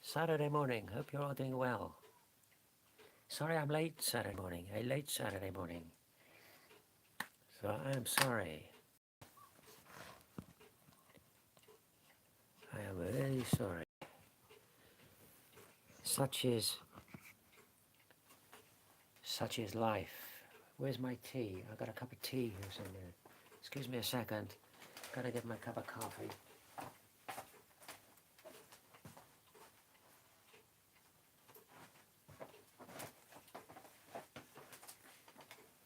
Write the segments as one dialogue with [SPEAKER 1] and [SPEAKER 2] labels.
[SPEAKER 1] Saturday morning. Hope you're all doing well. Sorry I'm late Saturday morning. A late Saturday morning. So I am sorry. I am really sorry. Such is life. Where's my tea? I've got a cup of tea here somewhere. Excuse me a second. Gotta get my cup of coffee.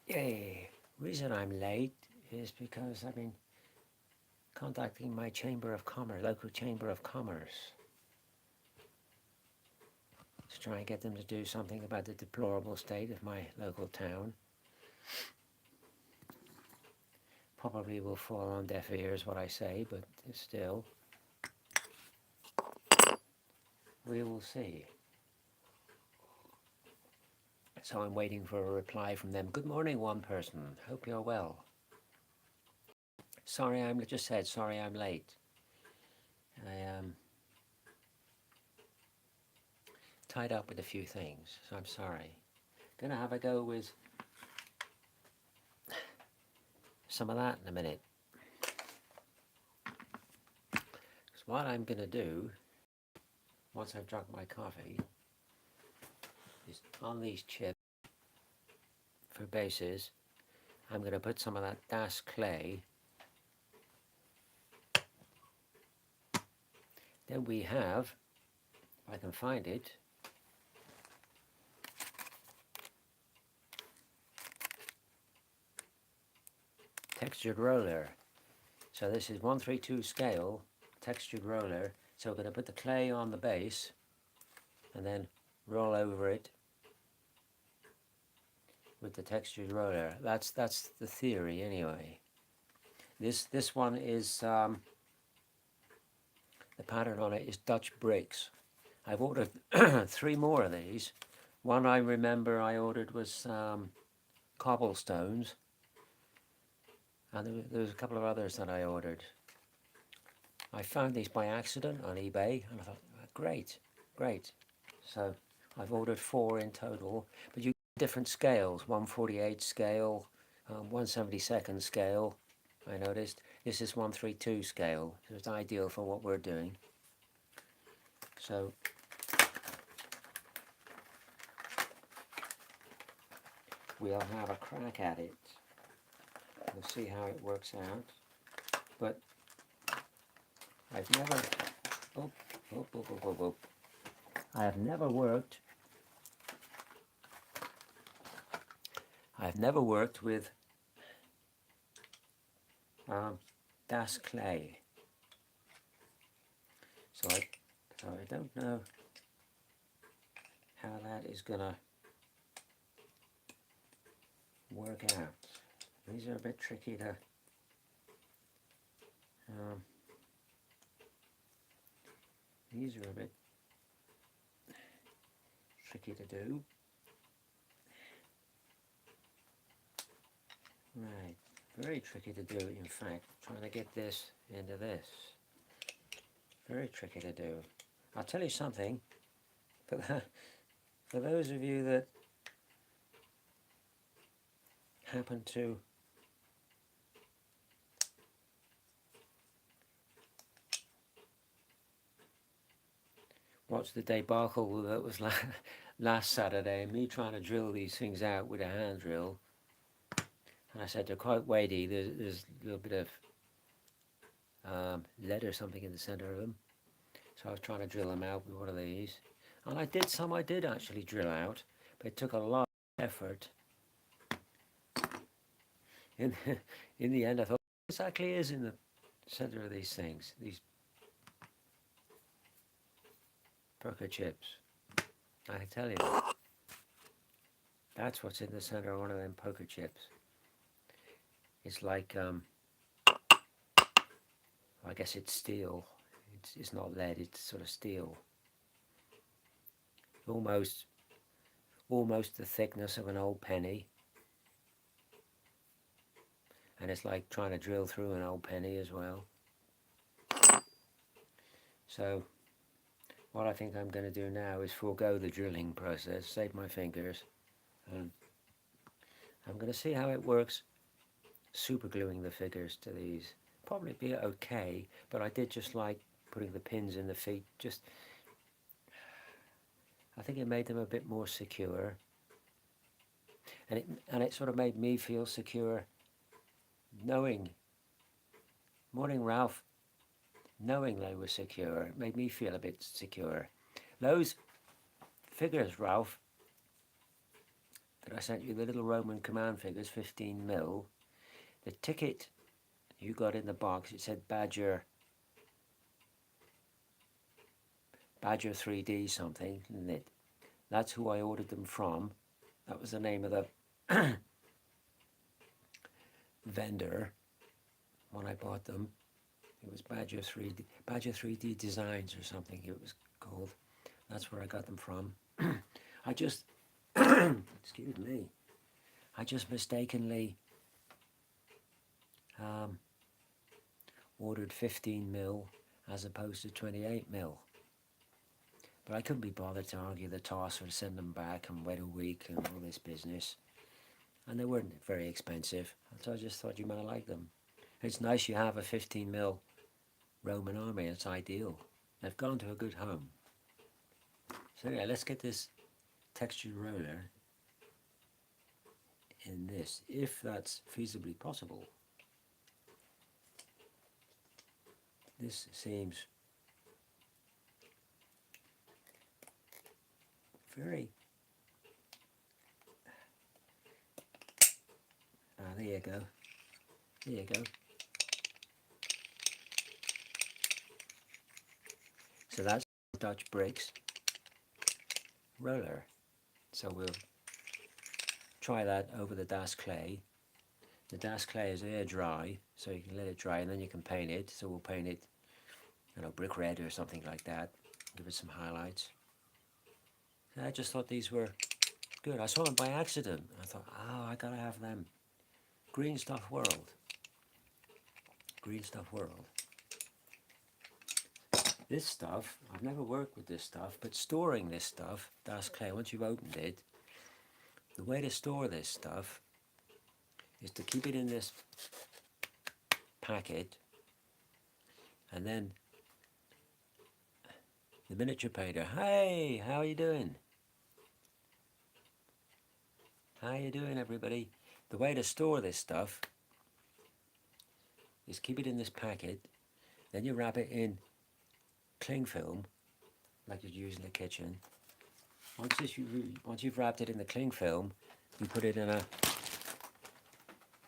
[SPEAKER 1] Yay. Reason I'm late is because I've been contacting my Chamber of Commerce, local Chamber of Commerce, to try and get them to do something about the deplorable state of my local town. Probably will fall on deaf ears what I say, but still, we will see. So I'm waiting for a reply from them. Good morning, one person. Hope you're well. Sorry, sorry I'm late. I am tied up with a few things, so I'm sorry. Gonna have a go with some of that in a minute. So what I'm gonna do, once I've drunk my coffee, is on these chips for bases, I'm gonna put some of that Das clay. Then we have, if I can find it, textured roller. So this is 132 scale textured roller. So we're going to put the clay on the base and then roll over it with the textured roller. That's the theory anyway. This one is the pattern on it is Dutch bricks. I've ordered 3 more of these. One I remember I ordered was cobblestones, and there was a couple of others that I ordered. I found these by accident on eBay, and I thought, great. So I've ordered 4 in total, but you get different scales, 148 scale, 1/72 scale, I noticed. This is 132 scale, so it's ideal for what we're doing. So we'll have a crack at it. We'll see how it works out. But I've never, I have never worked with Das clay. So I don't know how that is gonna work out. These are a bit tricky to do. Right, very tricky to do, in fact, trying to get this into this. Very tricky to do. I'll tell you something, for those of you that happen to watch the debacle that was last Saturday, and me trying to drill these things out with a hand drill, and I said they're quite weighty. There's a little bit of lead or something in the center of them, so I was trying to drill them out with one of these, and I did actually drill out, but it took a lot of effort. In the end, I thought, what exactly is in the center of these things, these Perker chips? I can tell you, that's what's in the center of one of them poker chips. It's like, I guess it's steel. It's not lead, it's sort of steel. Almost the thickness of an old penny. And it's like trying to drill through an old penny as well. So what I think I'm going to do now is forego the drilling process, save my fingers, and I'm going to see how it works super gluing the figures to these. Probably be okay, but I did just like putting the pins in the feet. Just, I think it made them a bit more secure, and it sort of made me feel secure, knowing. Morning, Ralph. Knowing they were secure, it made me feel a bit secure. Those figures, Ralph, that I sent you, the little Roman command figures, 15mm. The ticket you got in the box, it said Badger 3D something, didn't it? That's who I ordered them from. That was the name of the vendor when I bought them. It was Badger 3D Designs or something it was called. That's where I got them from. I just, excuse me, I just mistakenly ordered 15mm as opposed to 28mm. But I couldn't be bothered to argue the toss or send them back and wait a week and all this business. And they weren't very expensive, so I just thought you might like them. It's nice you have a 15mm Roman army, it's ideal. They've gone to a good home. So yeah, let's get this textured roller in this, if that's feasibly possible. This seems very... there you go. There you go. So that's Dutch Bricks roller. So we'll try that over the Das clay. The Das clay is air dry, so you can let it dry and then you can paint it. So we'll paint it, you know, brick red or something like that. Give it some highlights. And I just thought these were good. I saw them by accident. I thought, oh, I gotta have them. Green Stuff World. Green Stuff World. This stuff, I've never worked with this stuff, but storing this stuff, Das clay, once you've opened it, the way to store this stuff is to keep it in this packet, and then the miniature painter, hey, how are you doing? How you doing, everybody? The way to store this stuff is keep it in this packet, then you wrap it in cling film, like you'd use in the kitchen. Once you've wrapped it in the cling film, you put it in a,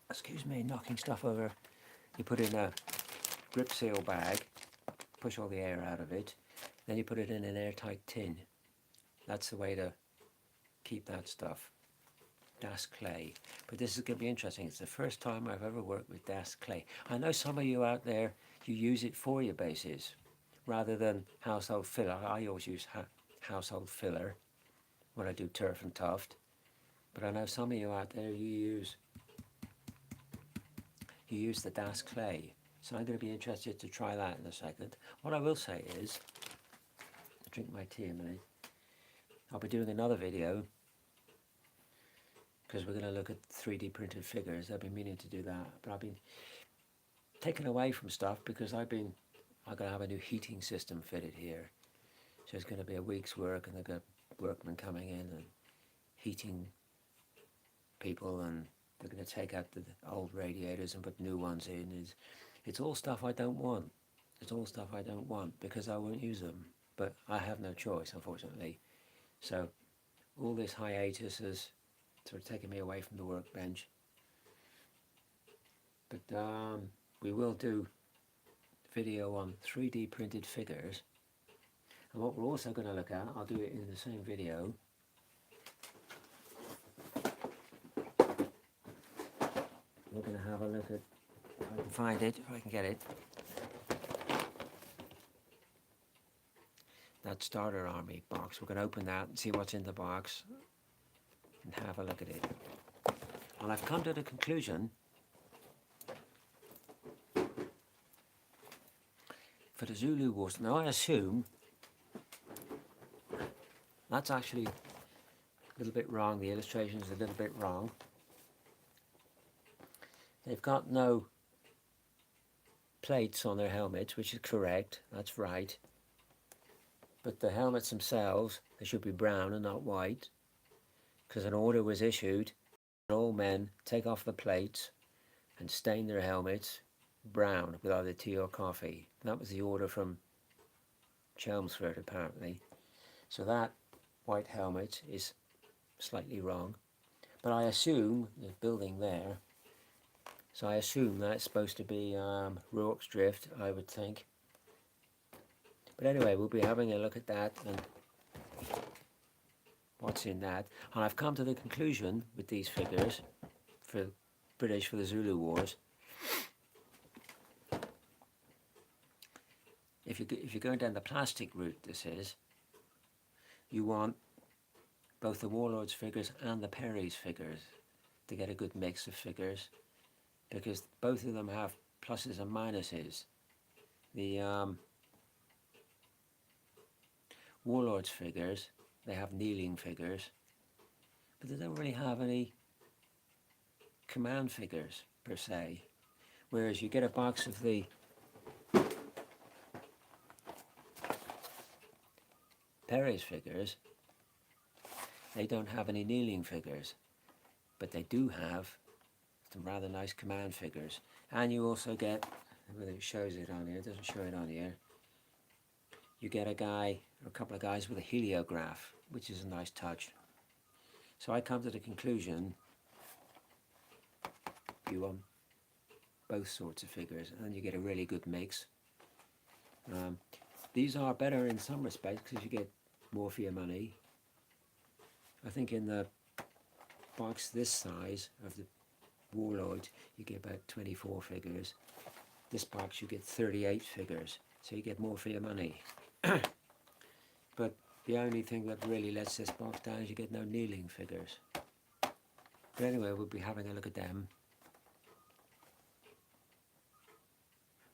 [SPEAKER 1] excuse me, knocking stuff over. You put it in a grip seal bag, push all the air out of it, then you put it in an airtight tin. That's the way to keep that stuff. Das clay. But this is going to be interesting. It's the first time I've ever worked with Das clay. I know some of you out there, you use it for your bases rather than household filler. I always use household filler when I do turf and tuft. But I know some of you out there, you use the Das clay. So I'm going to be interested to try that in a second. What I will say is, I'll drink my tea a minute. I'll be doing another video because we're going to look at 3D printed figures. I've been meaning to do that, but I've been taken away from stuff because I'm going to have a new heating system fitted here. So it's going to be a week's work, and they've got workmen coming in and heating people, and they're going to take out the old radiators and put new ones in. It's all stuff I don't want. It's all stuff I don't want because I won't use them. But I have no choice, unfortunately. So all this hiatus has sort of taken me away from the workbench. But we will do video on 3D printed figures. And what we're also going to look at, I'll do it in the same video, we're going to have a look at, if I can find it, if I can get it, that starter army box. We're going to open that and see what's in the box and have a look at it. And I've come to the conclusion for the Zulu Wars. Now I assume That's actually a little bit wrong. The illustration is a little bit wrong. They've got no plates on their helmets, which is correct. That's right. But the helmets themselves, they should be brown and not white, because an order was issued that all men take off the plates and stain their helmets brown with either tea or coffee. That was the order from Chelmsford, apparently. So that white helmet is slightly wrong. But I assume the building there, so I assume that's supposed to be Rorke's Drift, I would think. But anyway, we'll be having a look at that and what's in that. And I've come to the conclusion with these figures for British for the Zulu Wars. If you're going down the plastic route, this is, you want both the Warlords figures and the Perry's figures to get a good mix of figures, because both of them have pluses and minuses. The Warlords figures, they have kneeling figures, but they don't really have any command figures per se. Whereas you get a box of the Perry's figures, they don't have any kneeling figures, but they do have some rather nice command figures. And you also get, whether it shows it on here, it doesn't show it on here, you get a guy or a couple of guys with a heliograph, which is a nice touch. So I come to the conclusion you want both sorts of figures, and then you get a really good mix. These are better in some respects because you get more for your money. I think in the box this size of the Warlord you get about 24 figures. This box you get 38 figures, so you get more for your money. But the only thing that really lets this box down is you get no kneeling figures. But anyway, we'll be having a look at them.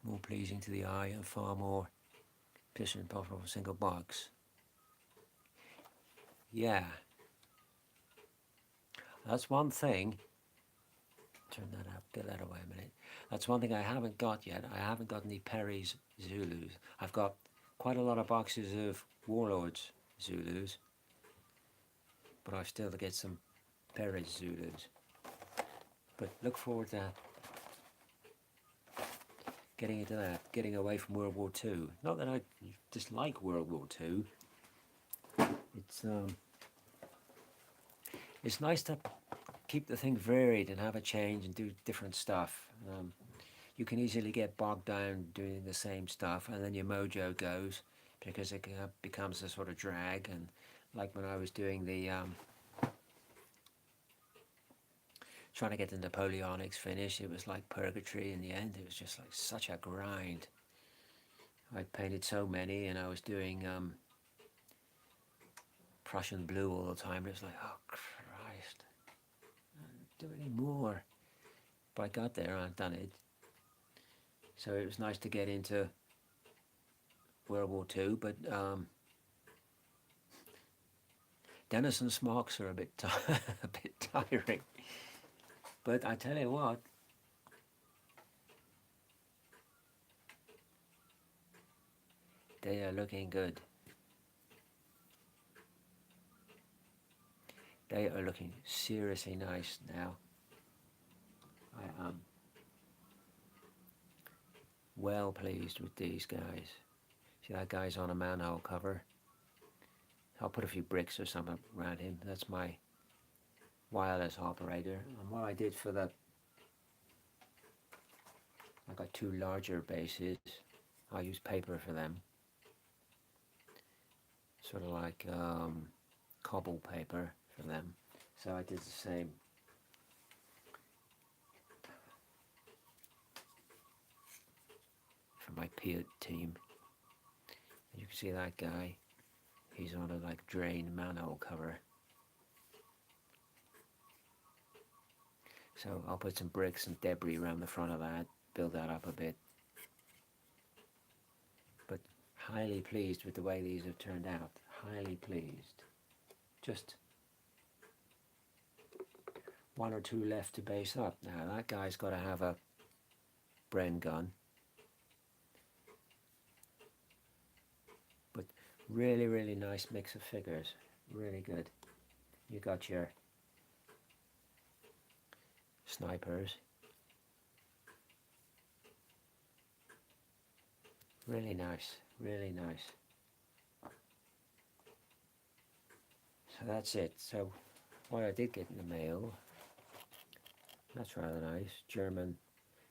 [SPEAKER 1] More pleasing to the eye and far more picture and pop of a single box. Yeah, that's one thing. Turn that up, get that away a minute. That's one thing I haven't got yet. I haven't got any Perry's Zulus. I've got quite a lot of boxes of Warlords Zulus, but I've still to get some Perry's Zulus. But look forward to getting into that, getting away from World War II. Not that I dislike World War II. It's nice to keep the thing varied and have a change and do different stuff. You can easily get bogged down doing the same stuff, and then your mojo goes because it becomes a sort of drag. And like when I was doing the trying to get the Napoleonics finished, it was like purgatory in the end. It was just like such a grind. I painted so many, and I was doing Prussian blue all the time. It was like, oh Christ, I don't do any more. But I got there, I've done it. So it was nice to get into World War II, but Denison smocks are a bit a bit tiring. But I tell you what, they are looking good. They are looking seriously nice now. I am well pleased with these guys. See, that guy's on a manhole cover. I'll put a few bricks or something around him. That's my wireless operator. And what I did for the, I got two larger bases. I'll use paper for them. Sort of like cobble paper for them. So I did the same. For my Piat team. And you can see that guy. He's on a like drain manhole cover. So I'll put some bricks and debris around the front of that, build that up a bit. But highly pleased with the way these have turned out. Highly pleased. just one or two left to base up. Now that guy's got to have a Bren gun. But really, really nice mix of figures. Really good. You got your snipers. Really nice, really nice. So that's it. So what I did get in the mail, that's rather nice, German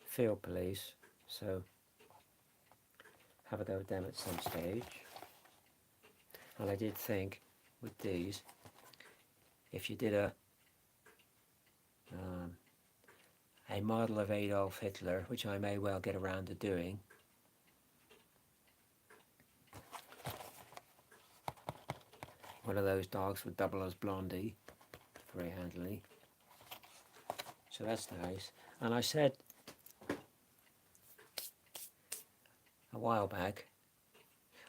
[SPEAKER 1] field police. So have a go at them at some stage. And I did think with these, if you did a model of Adolf Hitler, which I may well get around to doing, one of those dogs would double as Blondie very handily. So that's nice. And I said a while back,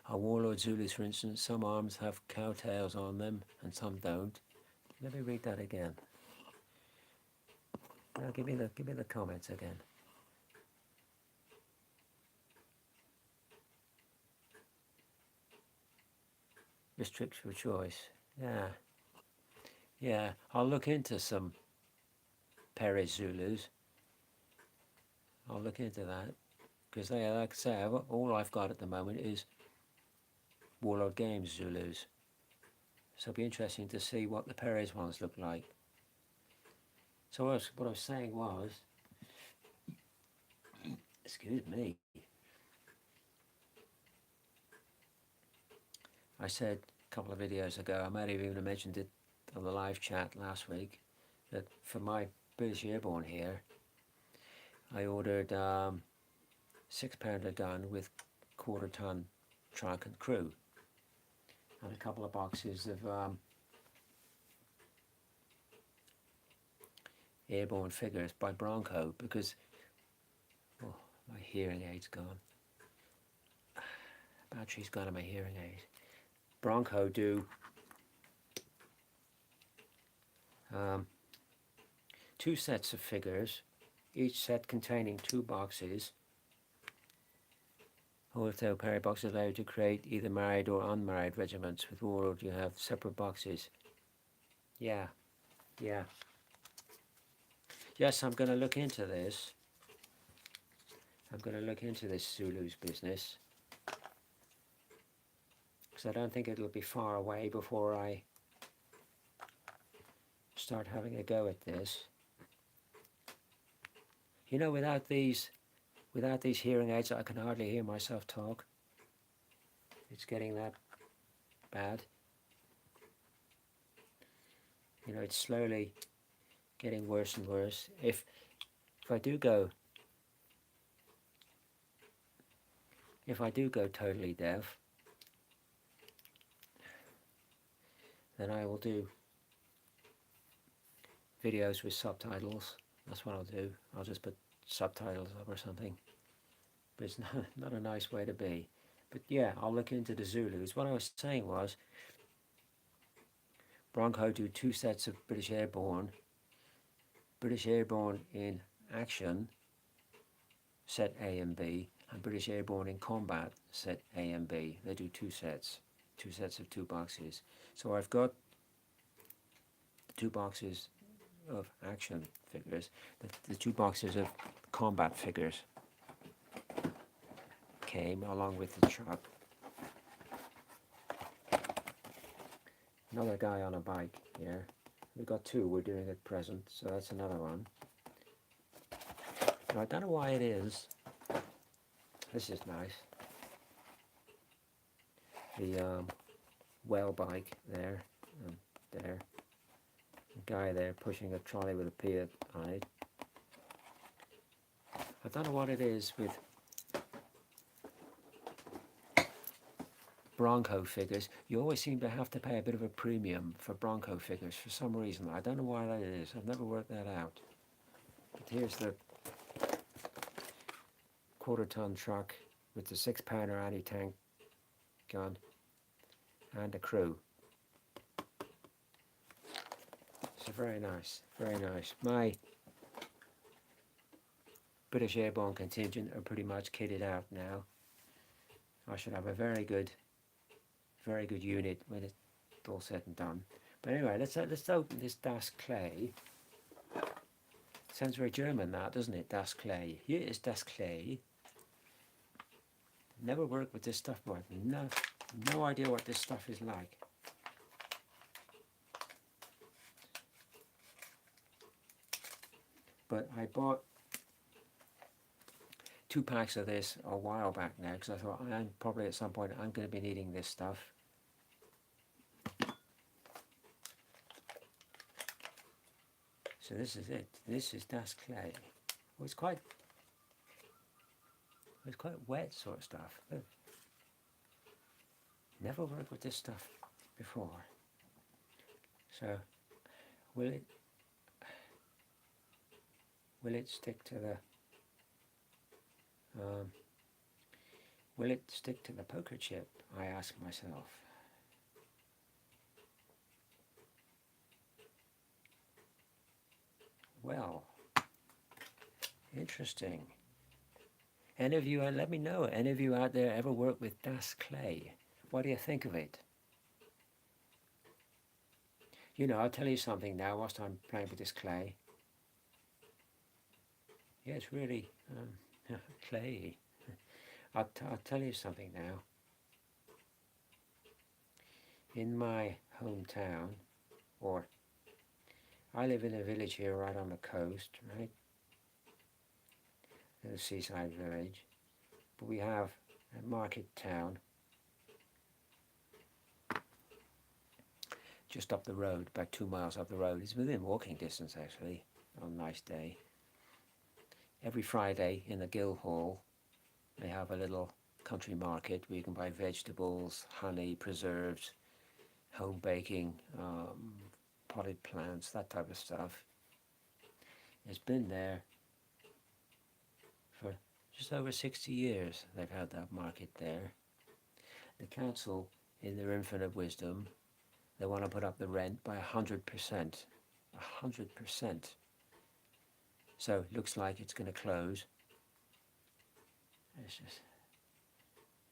[SPEAKER 1] our Warlord Zulus, for instance, some arms have cowtails on them and some don't. Let me read that again. Now give me the comments again. Restrict your choice. Yeah. I'll look into some Perez Zulus. I'll look into that because they, like I say, all I've got at the moment is Warlord Games Zulus. So it'll be interesting to see what the Perez ones look like. So what I was saying was, excuse me, I said a couple of videos ago, I might have even mentioned it on the live chat last week, that for my British Airborne here, I ordered 6-pounder gun with quarter-ton trunk and crew, and a couple of boxes of airborne figures by Bronco, because my hearing aid's gone. Battery's gone on my hearing aid. Bronco do 2 sets of figures, each set containing 2 boxes. Wholesale parry boxes allow you to create either married or unmarried regiments. With Warlord you have separate boxes. Yeah. Yes, I'm going to look into this. I'm going to look into this Zulu's business, because I don't think it'll be far away before I start having a go at this. You know, without these hearing aids, I can hardly hear myself talk. It's getting that bad. You know, it's slowly getting worse and worse. If I do go totally deaf, then I will do videos with subtitles. That's what I'll do. I'll just put subtitles up or something. But it's not a nice way to be. But yeah, I'll look into the Zulus. What I was saying was, Bronco do 2 sets of British Airborne in action, set A and B, and British Airborne in combat, set A and B. They do 2 sets of 2 boxes. So I've got 2 boxes of action figures, the 2 boxes of combat figures came along with the truck. Another guy on a bike here. We've got 2 we're doing at present, so that's another one. Now, I don't know why it is. This is nice. The well bike there and there. The guy there pushing a trolley with a Fiat on it. I don't know what it is with Bronco figures. You always seem to have to pay a bit of a premium for Bronco figures for some reason. I don't know why that is. I've never worked that out. But here's the quarter-ton truck with the 6-pounder anti-tank gun and a crew. So very nice, very nice. My British Airborne contingent are pretty much kitted out now. I should have a very good unit when it's all said and done. But anyway, let's open this Das Clay. Sounds very German, that, doesn't it? Das Clay. Here is Das Clay. Never worked with this stuff before. No idea what this stuff is like. But I bought 2 packs of this a while back now because I thought I'm probably at some point I'm going to be needing this stuff. So this is it. This is Das Clay. Well, it's quite wet sort of stuff. Look. Never worked with this stuff before. So will it stick to the will it stick to the poker chip? I ask myself. Well, interesting. Any of you, let me know, any of you out there ever work with Das Clay? What do you think of it? You know, I'll tell you something now whilst I'm playing with this clay. Yeah, it's really clay. I'll tell you something now. In my hometown, or I live in a village here right on the coast, right? In a seaside village. But we have a market town just up the road, about 2 miles up the road. It's within walking distance actually, on a nice day. Every Friday in the Guildhall they have a little country market where you can buy vegetables, honey, preserves, home baking, potted plants, that type of stuff. It's been there for just over 60 years. They've had that market there. The council, in their infinite wisdom, they want to put up the rent by 100%. 100%. So it looks like it's going to close. It's just,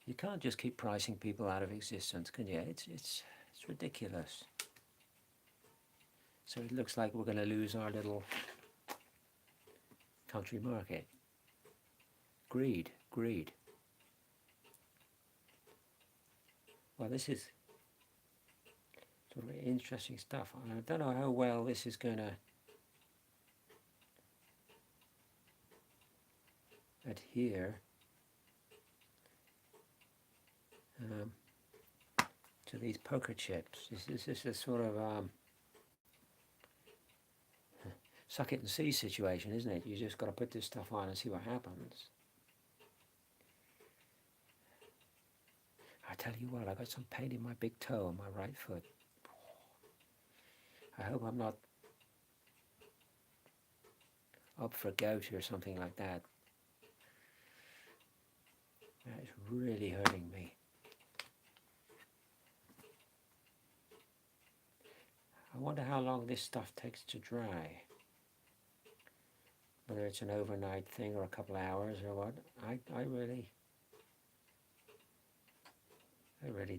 [SPEAKER 1] you can't just keep pricing people out of existence, can you? It's ridiculous. So it looks like we're going to lose our little country market. Greed. Well, this is sort of interesting stuff. I don't know how well this is going to adhere to these poker chips. This is a sort of suck it and see situation, isn't it? You just got to put this stuff on and see what happens. I tell you what, I got some pain in my big toe on my right foot. I hope I'm not up for gout or something like that. That is really hurting me. I wonder how long this stuff takes to dry. Whether it's an overnight thing or a couple of hours or what, I really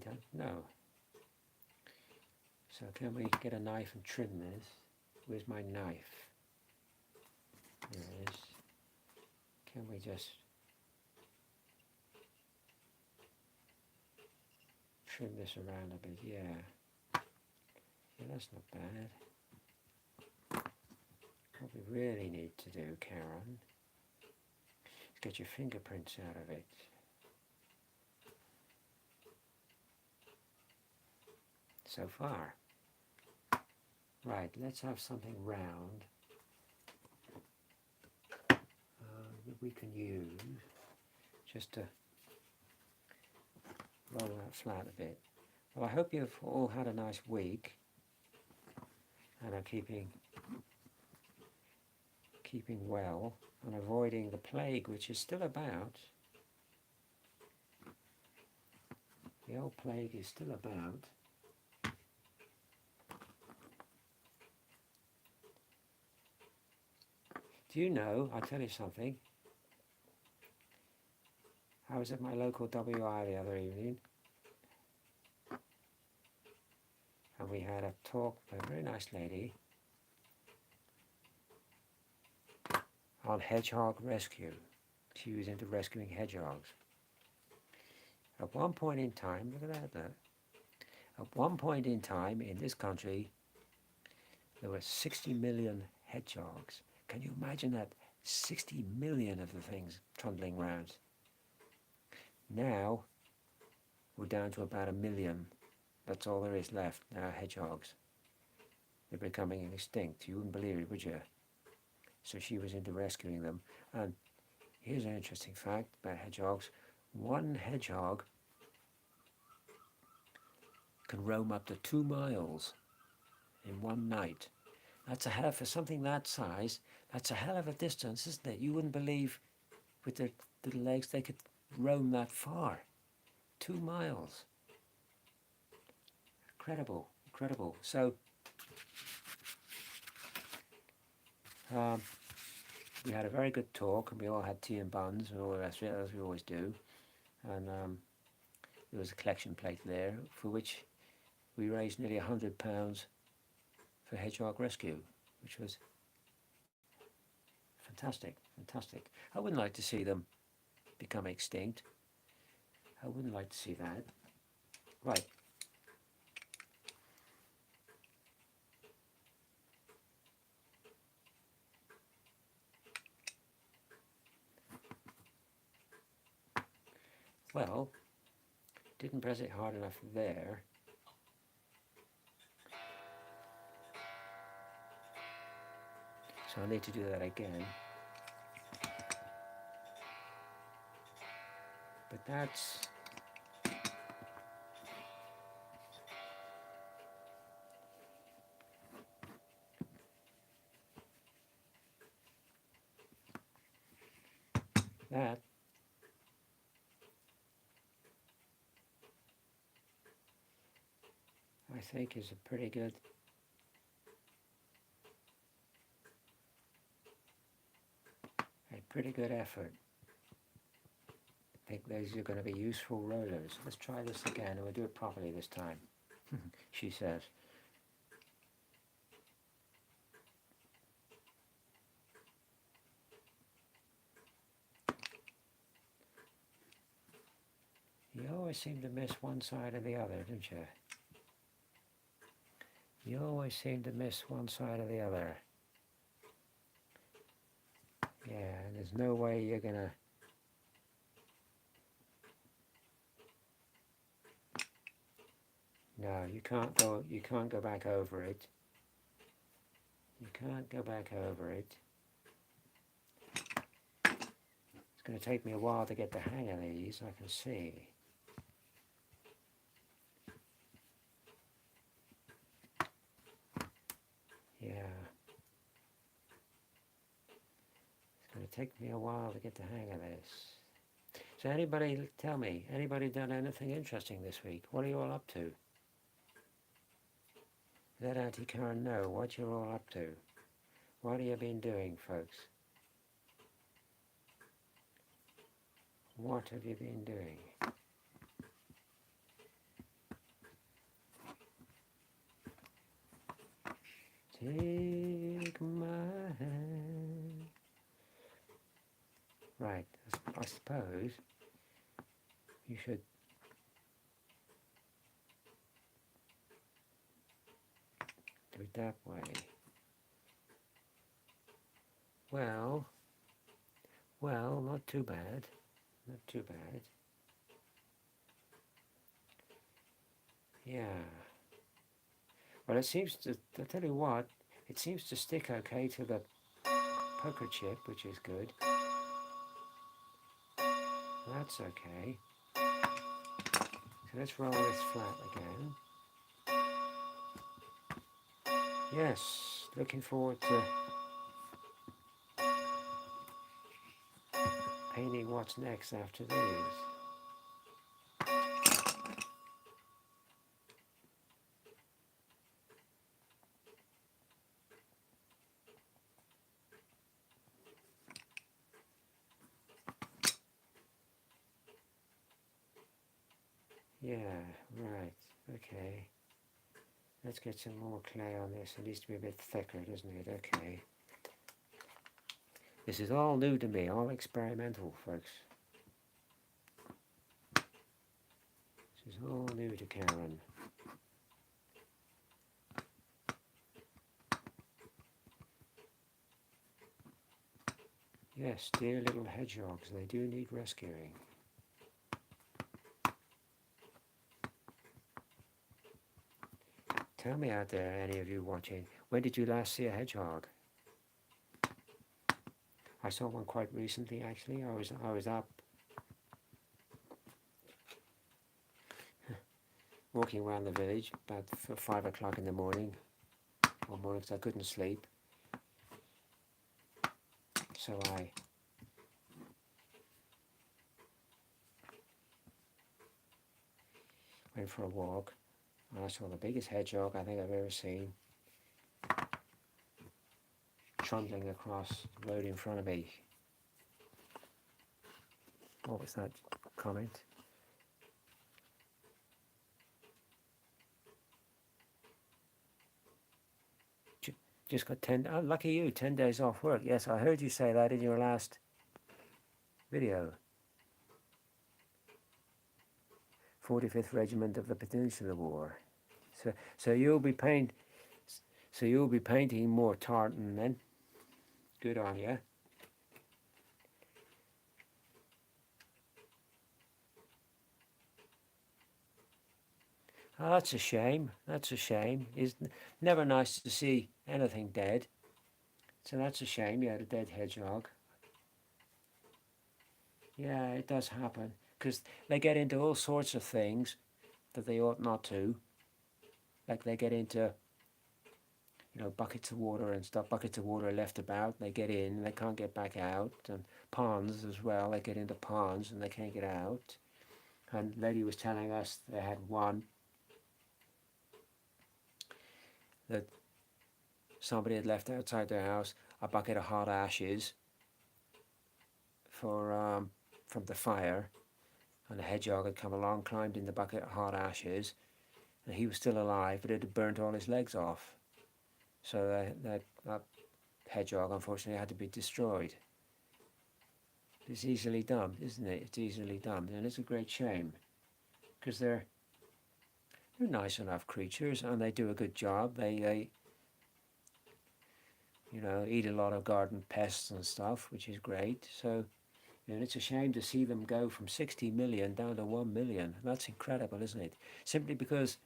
[SPEAKER 1] don't know. So can we get a knife and trim this? Where's my knife? There it is. Can we just trim this around a bit? Yeah. Yeah, that's not bad. What we really need to do, Karen, is get your fingerprints out of it. So far. Right, let's have something round that we can use just to roll that flat a bit. Well, I hope you've all had a nice week and are keeping well and avoiding the plague, which is still about. The old plague is still about. Do you know, I'll tell you something. I was at my local WI the other evening, and we had a talk with a very nice lady on hedgehog rescue. She was into rescuing hedgehogs. At one point in time, look at that. At one point in time in this country, there were 60 million hedgehogs. Can you imagine that? 60 million of the things trundling around. Now, we're down to about 1 million. That's all there is left now, hedgehogs. They're becoming extinct. You wouldn't believe it, would you? So she was into rescuing them. And here's an interesting fact about hedgehogs. One hedgehog can roam up to 2 miles in one night. That's a hell of, for something that size, that's a hell of a distance, isn't it? You wouldn't believe with their little legs they could roam that far. 2 miles. Incredible, incredible. So, we had a very good talk, and we all had tea and buns and all the rest of it, as we always do. And there was a collection plate there, for which we raised nearly £100 for hedgehog rescue, which was fantastic, fantastic. I wouldn't like to see them become extinct. I wouldn't like to see that. Right. Well, didn't press it hard enough there. So I need to do that again. But that's that. I think is a pretty good effort. I think those are going to be useful rollers. Let's try this again, and we'll do it properly this time, she says. You always seem to miss one side or the other, don't you? You always seem to miss one side or the other. Yeah, and there's no way you're gonna... No, you can't go back over it. You can't go back over it. It's going to take me a while to get the hang of these, I can see. Yeah. It's going to take me a while to get the hang of this. So anybody, tell me, anybody done anything interesting this week? What are you all up to? Let Auntie Karen know what you're all up to. What have you been doing, folks? What have you been doing? Take my hand. Right, I suppose you should do it that way. Well, not too bad. Not too bad. Yeah. Well, it seems to, I'll tell you what, it seems to stick okay to the poker chip, which is good. That's okay. So let's roll this flat again. Yes, looking forward to painting what's next after these. Yeah, right. Okay. Let's get some more clay on this. It needs to be a bit thicker, doesn't it? Okay. This is all new to me, all experimental, folks. This is all new to Karen. Yes, dear little hedgehogs, they do need rescuing. Tell me out there, any of you watching, when did you last see a hedgehog? I saw one quite recently, actually. I was up walking around the village about 5 o'clock in the morning. One morning because I couldn't sleep. So I went for a walk, and I saw the biggest hedgehog I think I've ever seen trundling across the road in front of me. What was that comment? Just got 10, oh, lucky you, 10 days off work. Yes, I heard you say that in your last video. 45th Regiment of the Peninsular War. So you'll be painting more tartan then. Good on you. Oh, that's a shame. That's a shame. It's never nice to see anything dead. So that's a shame. You had a dead hedgehog. Yeah, it does happen because they get into all sorts of things that they ought not to. Like they get into, buckets of water and stuff. Buckets of water left about. They get in. They can't get back out. And ponds as well. They get into ponds and they can't get out. And lady was telling us they had one that somebody had left outside their house a bucket of hot ashes for from the fire, and a hedgehog had come along, climbed in the bucket of hot ashes, and he was still alive, but it had burnt all his legs off. So that hedgehog, unfortunately, had to be destroyed. It's easily done, isn't it? It's easily done, and it's a great shame because they're nice enough creatures and they do a good job. They eat a lot of garden pests and stuff, which is great. So, and it's a shame to see them go from 60 million down to 1 million. That's incredible, isn't it? Simply because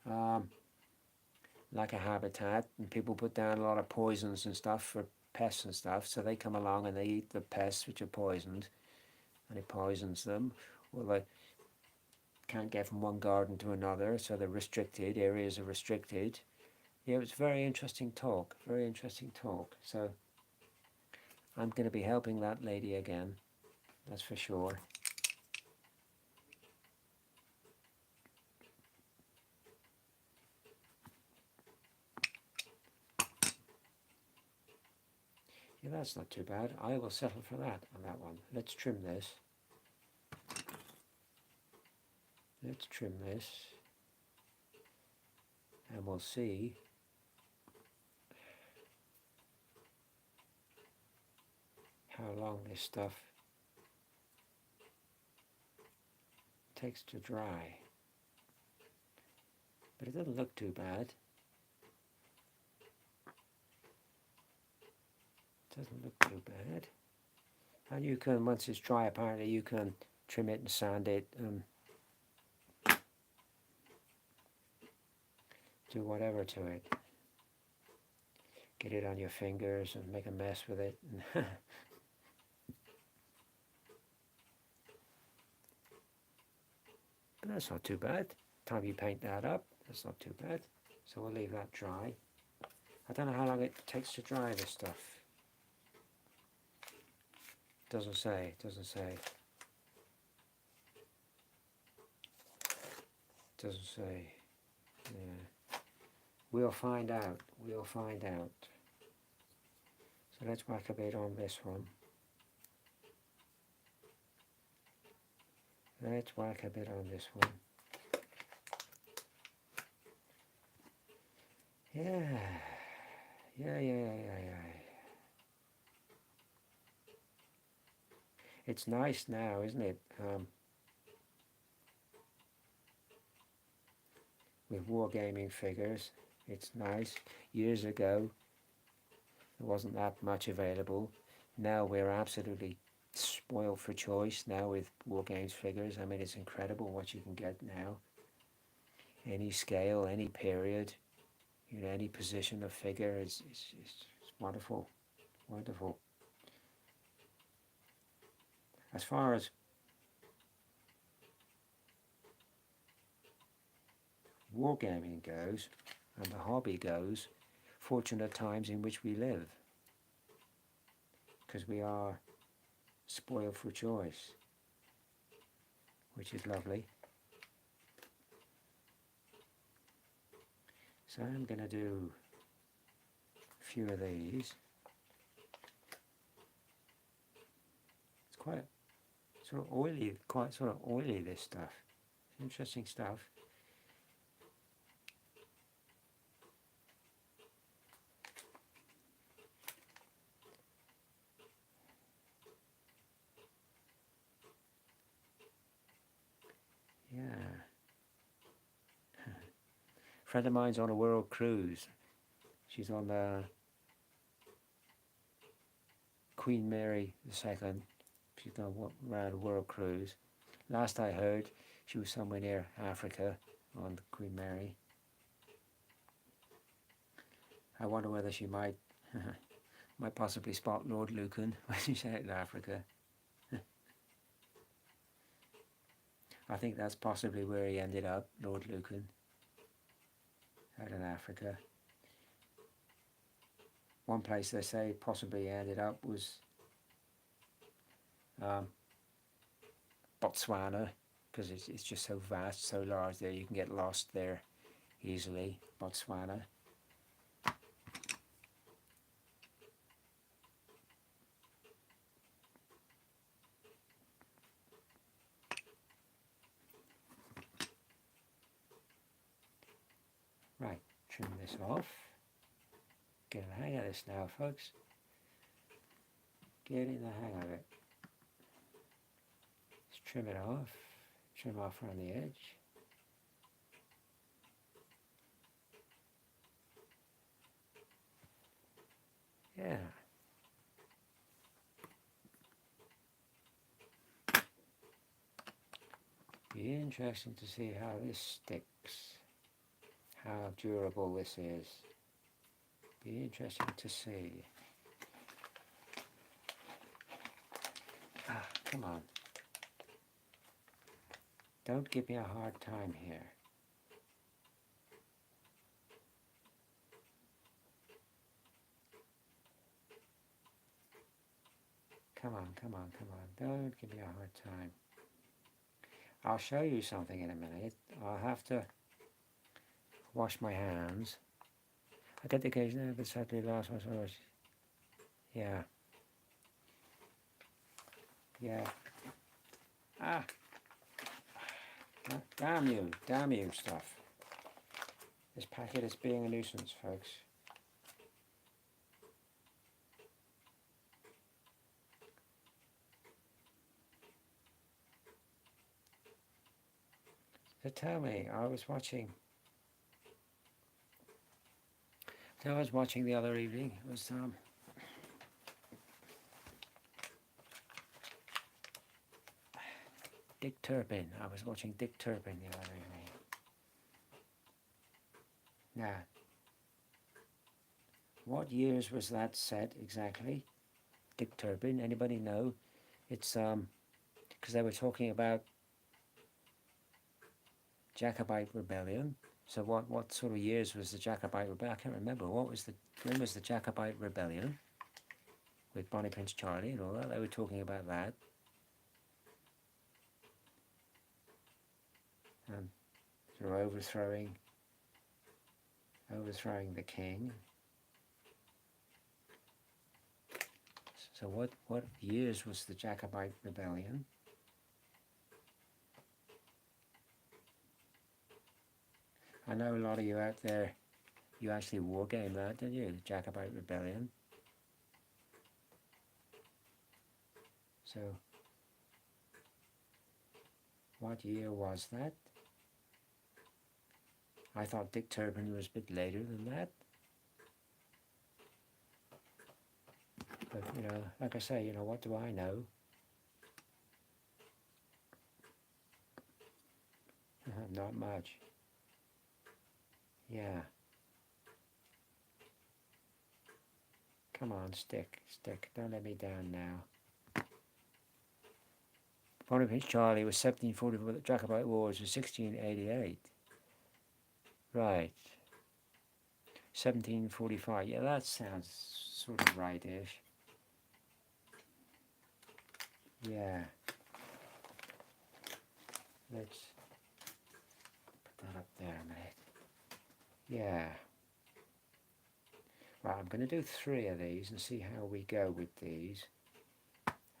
[SPEAKER 1] lack of habitat, and people put down a lot of poisons and stuff for pests and stuff, so they come along and they eat the pests which are poisoned, and it poisons them. Or they can't get from one garden to another, so they're restricted, areas are restricted. Yeah, it was very interesting talk, very interesting talk. So I'm going to be helping that lady again, that's for sure. Yeah, that's not too bad. I will settle for that on that one. Let's trim this. Let's trim this. And we'll see how long this stuff takes to dry. But it doesn't look too bad. It doesn't look too bad. And you can, once it's dry, apparently you can trim it and sand it and do whatever to it. Get it on your fingers and make a mess with it. But that's not too bad. Time you paint that up, that's not too bad. So we'll leave that dry. I don't know how long it takes to dry this stuff. Doesn't say, doesn't say. Doesn't say. Yeah. We'll find out. We'll find out. So let's whack a bit on this one. Let's whack a bit on this one. Yeah. It's nice now, isn't it? With wargaming figures, it's nice. Years ago, there wasn't that much available. Now we're absolutely spoiled for choice now with wargames figures. I mean, it's incredible what you can get now. Any scale, any period, you know, any position of figure is it's wonderful, wonderful. As far as wargaming goes and the hobby goes, fortunate times in which we live, because we are spoiled for choice, which is lovely. So I'm going to do a few of these. It's quite sort of oily, this stuff. It's interesting stuff. Yeah. A friend of mine's on a world cruise. She's on the Queen Mary II. She's going around a world cruise. Last I heard, she was somewhere near Africa on the Queen Mary. I wonder whether she might possibly spot Lord Lucan when she's out in Africa. I think that's possibly where he ended up, Lord Lucan, out in Africa. One place they say possibly he ended up was Botswana, because it's just so vast, so large there, you can get lost there easily. Botswana. Right, trim this off. Get the hang of this now, folks. Getting the hang of it. Let's trim it off. Trim off around the edge. Yeah. Be interesting to see how this sticks. How durable this is. Be interesting to see. Ah, come on. Don't give me a hard time here. Come on, come on, come on. Don't give me a hard time. I'll show you something in a minute. I'll have to wash my hands. I get the occasion but sadly last one. Yeah. Yeah. Ah. Damn you stuff. This packet is being a nuisance, folks. So tell me, I was watching the other evening. It was Dick Turpin. I was watching Dick Turpin the other evening. Now, what years was that set exactly? Dick Turpin, anybody know? It's because they were talking about Jacobite rebellion. So what sort of years was the Jacobite rebellion? I can't remember. When was the Jacobite rebellion with Bonnie Prince Charlie and all that? They were talking about that. And sort of overthrowing the king. So what years was the Jacobite rebellion? I know a lot of you out there, you actually wargame that, didn't you? The Jacobite Rebellion. So, what year was that? I thought Dick Turpin was a bit later than that. But, you know, like I say, you know, what do I know? Not much. Yeah. Come on, stick. Don't let me down now. Bonnie Prince Charlie was 1744, the Jacobite Wars was 1688. Right. 1745. Yeah, that sounds sort of right-ish. Yeah. Let's put that up there a minute. Yeah. Right, I'm going to do 3 of these and see how we go with these.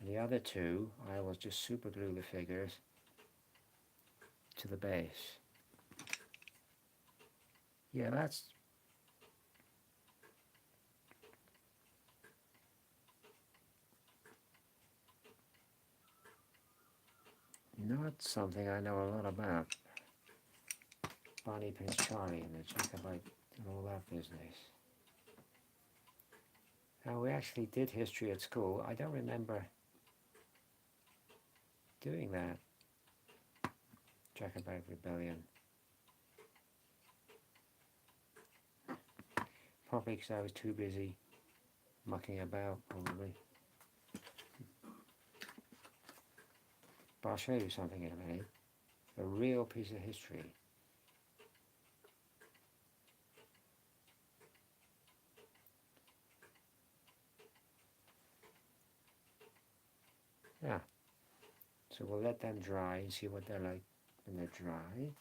[SPEAKER 1] And the other 2, I will just super glue the figures to the base. Yeah, that's not something I know a lot about. Bonnie Prince Charlie and the Jacobite and all that business. Now, we actually did history at school. I don't remember doing that. Jacobite Rebellion. Probably because I was too busy mucking about, probably. But I'll show you something in a minute. A real piece of history. Yeah. So we'll let them dry and see what they're like when they're dry.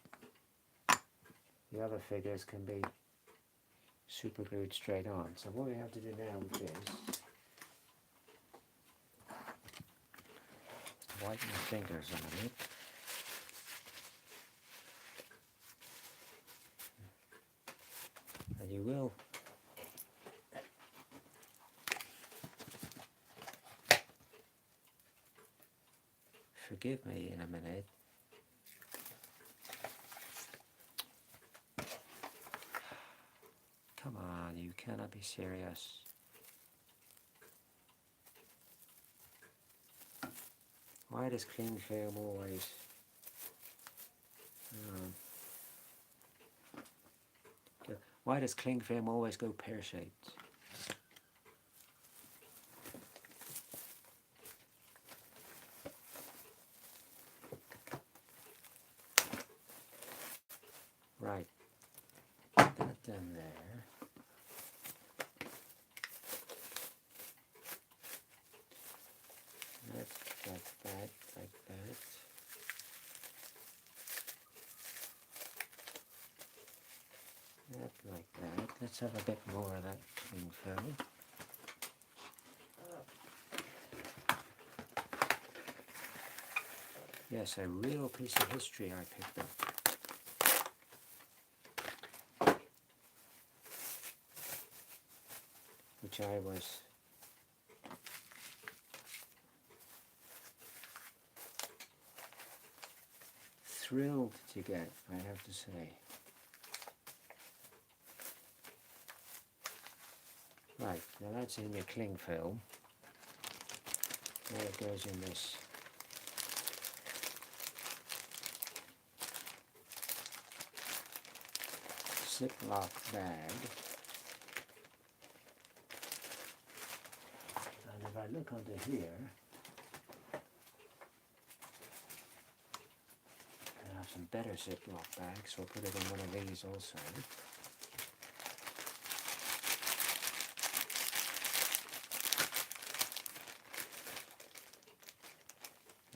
[SPEAKER 1] The other figures can be super glued straight on. So what we have to do now with this is whiten the fingers on it. And you will forgive me in a minute. Come on, you cannot be serious. Why does cling film always... why does cling film always go pear-shaped? Right, put that down there. That, like that. That like that. Let's have a bit more of that cling film. Yes, a real piece of history I picked up. Which I was thrilled to get, I have to say. Right, now that's in your cling film. Now it goes in this Ziploc bag. And if I look under here, I have some better Ziploc bags, so I'll put it in one of these also.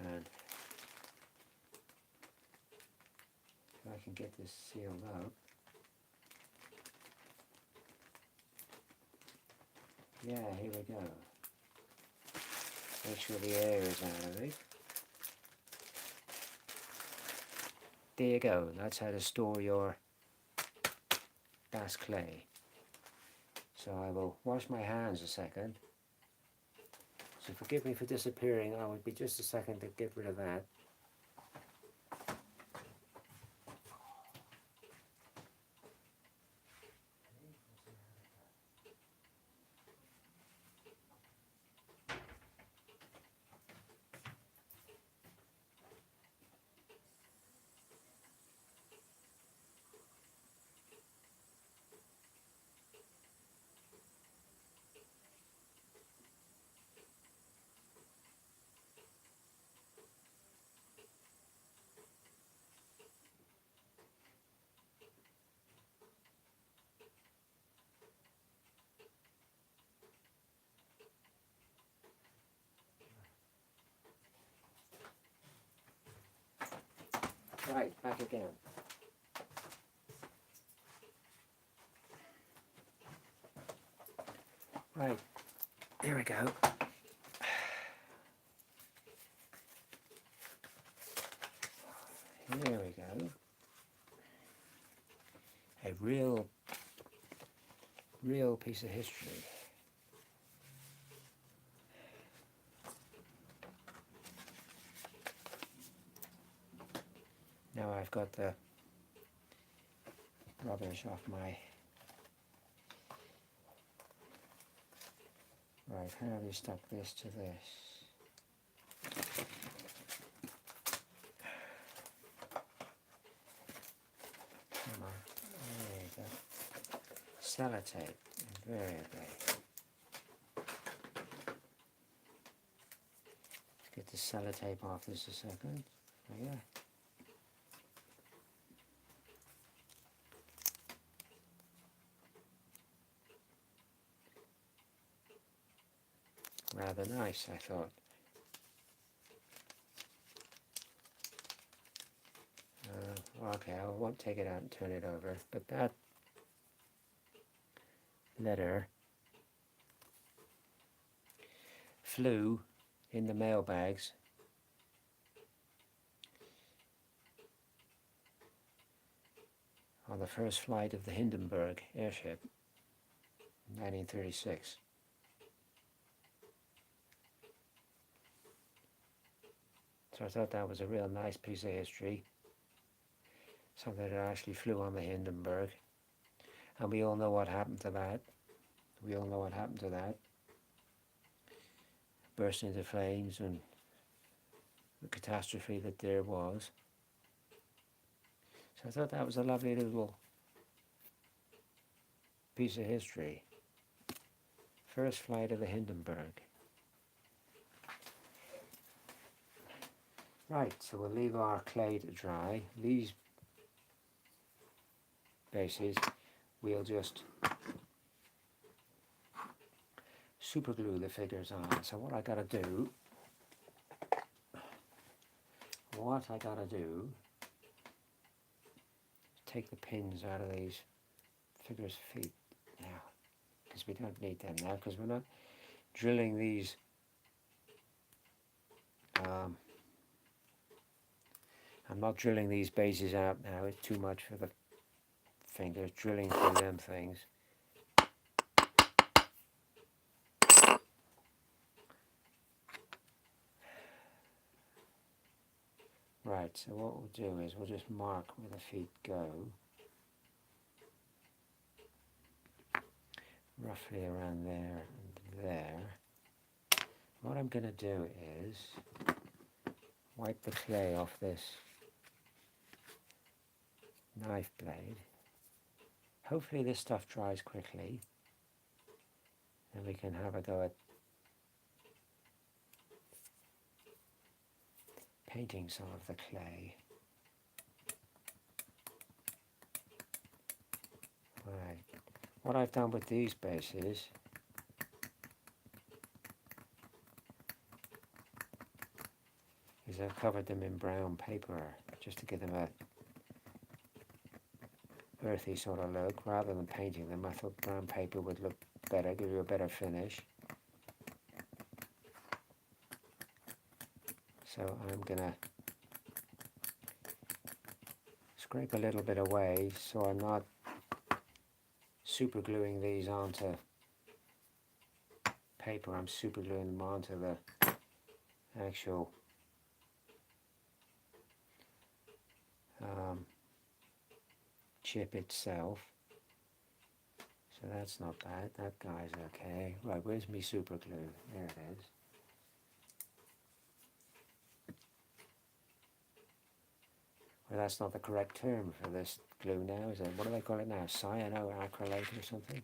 [SPEAKER 1] And if I can get this sealed up. Yeah, here we go. Make sure the air is out of it. There you go. That's how to store your Basque clay. So I will wash my hands a second. So forgive me for disappearing. I would be just a second to get rid of that. Right, back again. Right, here we go. Here we go. A real piece of history. Now I've got the rubbish off my... Right, how have we stuck this to this? Come on, there you go. Sellotape, invariably. Let's get the sellotape off this a second. There you go. Rather nice, I thought. Okay, I won't take it out and turn it over, but that letter flew in the mailbags on the first flight of the Hindenburg airship in 1936. So I thought that was a real nice piece of history. Something that actually flew on the Hindenburg. And we all know what happened to that. We all know what happened to that. Burst into flames and the catastrophe that there was. So I thought that was a lovely little piece of history. First flight of the Hindenburg. Right, so we'll leave our clay to dry. These bases we'll just super glue the figures on. So what I gotta do is take the pins out of these figures' feet now, because we don't need them now, because we're not drilling these I'm not drilling these bases out now. It's too much for the fingers, drilling through them things. Right, so what we'll do is we'll just mark where the feet go. Roughly around there and there. What I'm going to do is wipe the clay off this knife blade. Hopefully this stuff dries quickly, and we can have a go at painting some of the clay. Right. What I've done with these bases is I've covered them in brown paper just to give them a earthy sort of look. Rather than painting them, I thought brown paper would look better, give you a better finish. So I'm gonna scrape a little bit away so I'm not super gluing these onto paper. I'm super gluing them onto the actual chip itself. So that's not bad. That guy's okay. Right, where's me super glue? There it is. Well, that's not the correct term for this glue now, is it? What do they call it now? Cyanoacrylate or something?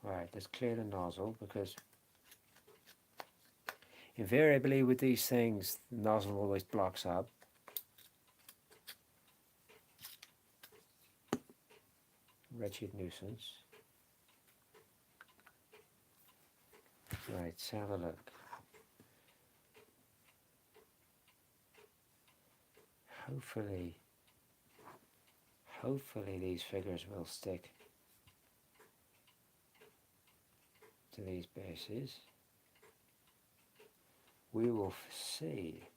[SPEAKER 1] Right, let's clear the nozzle, because invariably with these things, the nozzle always blocks up. Wretched nuisance. Right, let's have a look. Hopefully these figures will stick to these bases. We will see.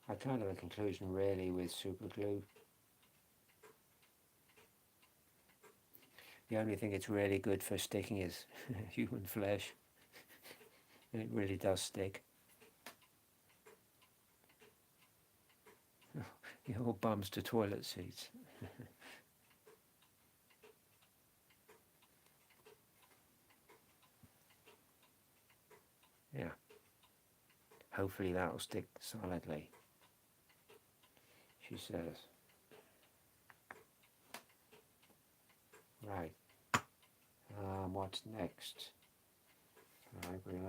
[SPEAKER 1] I kind of a conclusion really with super glue. The only thing it's really good for sticking is human flesh. And it really does stick. The whole bums to toilet seats. Yeah. Hopefully that'll stick solidly, she says. Right. What's next? Right, we'll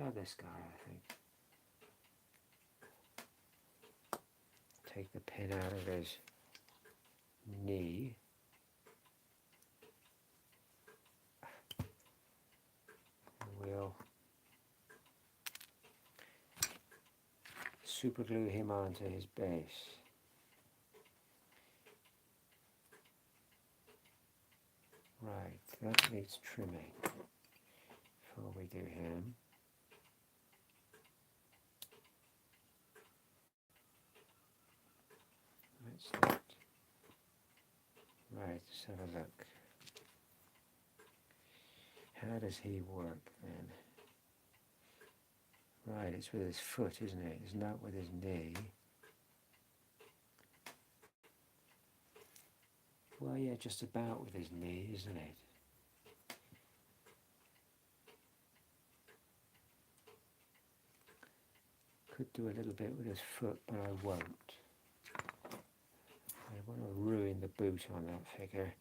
[SPEAKER 1] have this guy, I think. Take the pin out of his knee. We'll super glue him onto his base. Right, that needs trimming before we do him. That's that. Right, let's have a look. How does he work then? Right, it's with his foot, isn't it? It's not with his knee. Well, yeah, just about with his knee, isn't it? Could do a little bit with his foot, but I won't. I want to ruin the boot on that figure.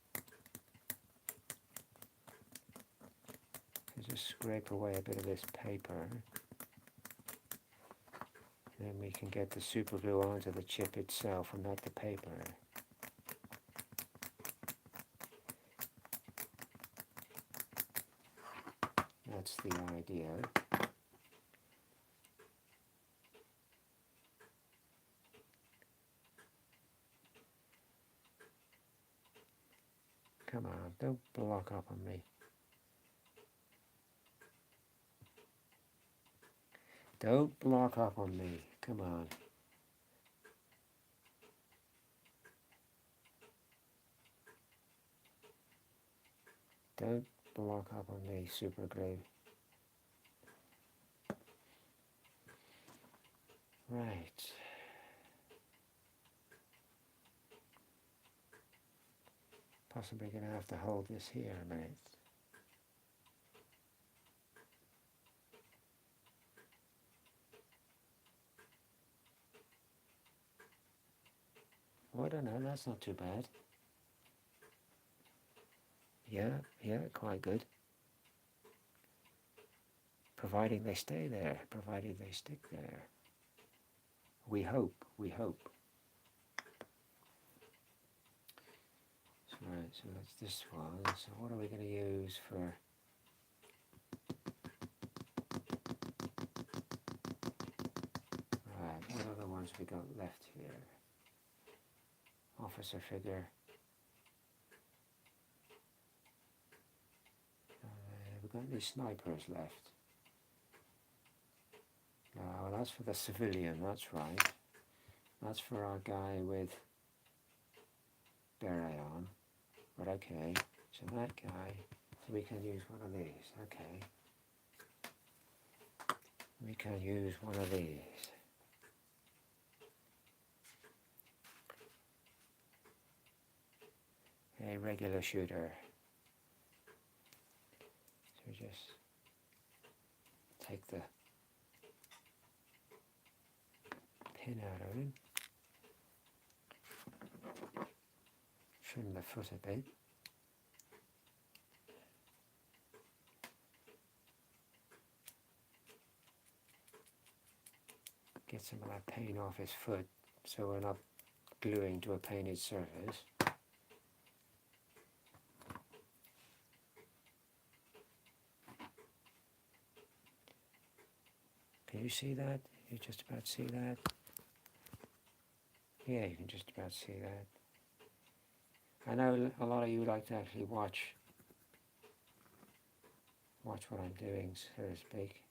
[SPEAKER 1] So just scrape away a bit of this paper. Then we can get the super glue onto the chip itself and not the paper. That's the idea. Come on, don't block up on me. Don't block up on me. Come on. Don't block up on me, super glue. Right. Possibly going to have to hold this here a minute. Oh, I don't know, that's not too bad. Yeah, quite good. Providing they stay there, providing they stick there. We hope. Right, so that's this one. So what are we going to use for... Right, what are the ones we got left here? Officer figure. we got any snipers left? No, that's for the civilian, that's right. That's for our guy with beret on. But okay, so that guy, so we can use one of these, okay. We can use one of these. A regular shooter. So we just take the pin out of him. Trim the foot a bit. Get some of that paint off his foot so we're not gluing to a painted surface. Can you see that? You just about see that? Yeah, you can just about see that. I know a lot of you like to actually watch what I'm doing, so to speak.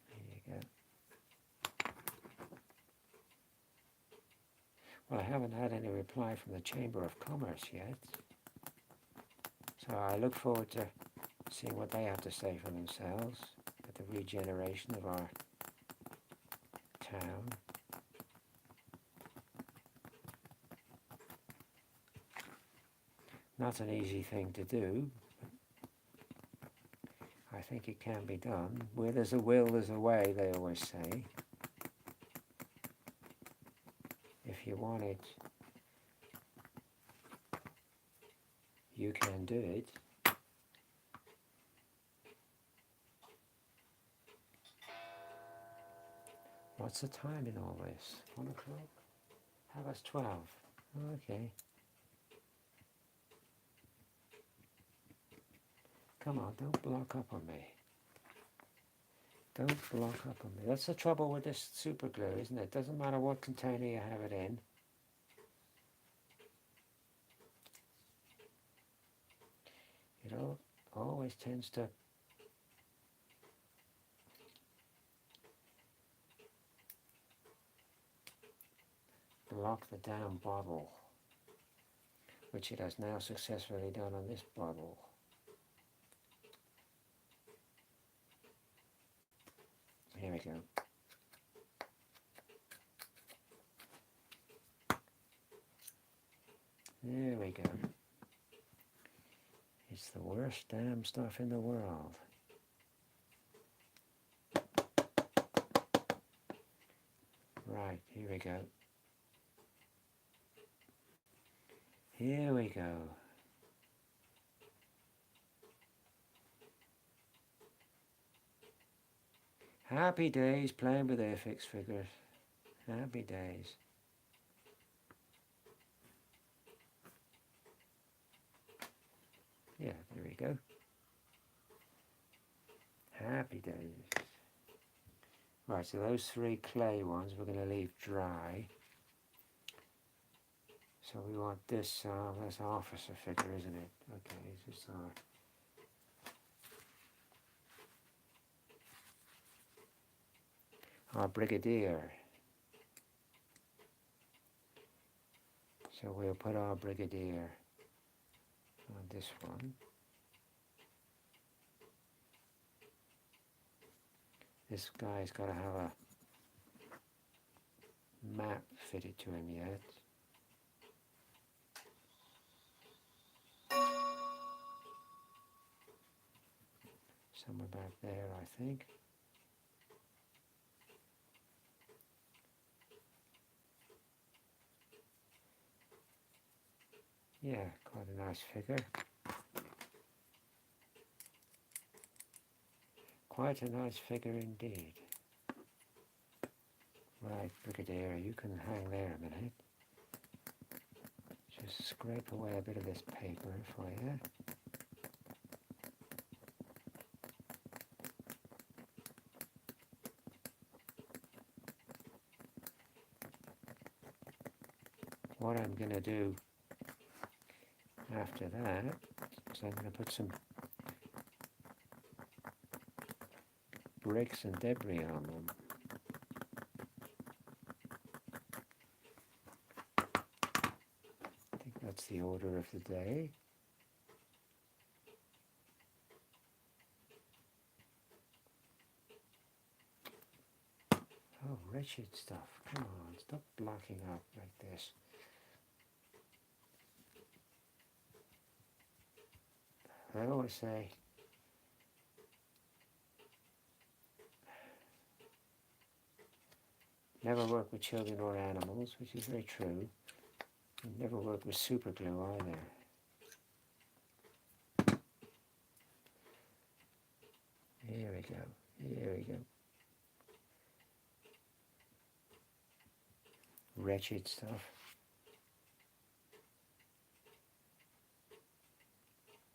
[SPEAKER 1] There you go. Well, I haven't had any reply from the Chamber of Commerce yet, so I look forward to seeing what they have to say for themselves with the regeneration of our town. Not an easy thing to do, but I think it can be done. Where there's a will, there's a way, they always say. If you want it, you can do it. What's the time in all this? 1 o'clock? How about 12? Okay. Come on, don't block up on me. Don't block up on me. That's the trouble with this super glue, isn't it? Doesn't matter what container you have it in. It always tends to block the damn bottle, which it has now successfully done on this bottle. Here we go. There we go. It's the worst damn stuff in the world. Right, here we go. Here we go. Happy days playing with Airfix figures. Happy days. Yeah, there we go. Happy days. Right, so those 3 clay ones we're going to leave dry. So we want this, that's officer figure, isn't it? Okay, this is our brigadier. So we'll put our brigadier on this one. This guy's got to have a map fitted to him yet. Somewhere back there, I think. Yeah, quite a nice figure. Quite a nice figure indeed. Right, Brigadier, you can hang there a minute. Just scrape away a bit of this paper for you. What I'm going to do, after that, so I'm going to put some bricks and debris on them. I think that's the order of the day. Oh, wretched stuff. Come on, stop blocking up like this. I always say, never work with children or animals, which is very true. And never work with super glue either. Here we go. Here we go. Wretched stuff.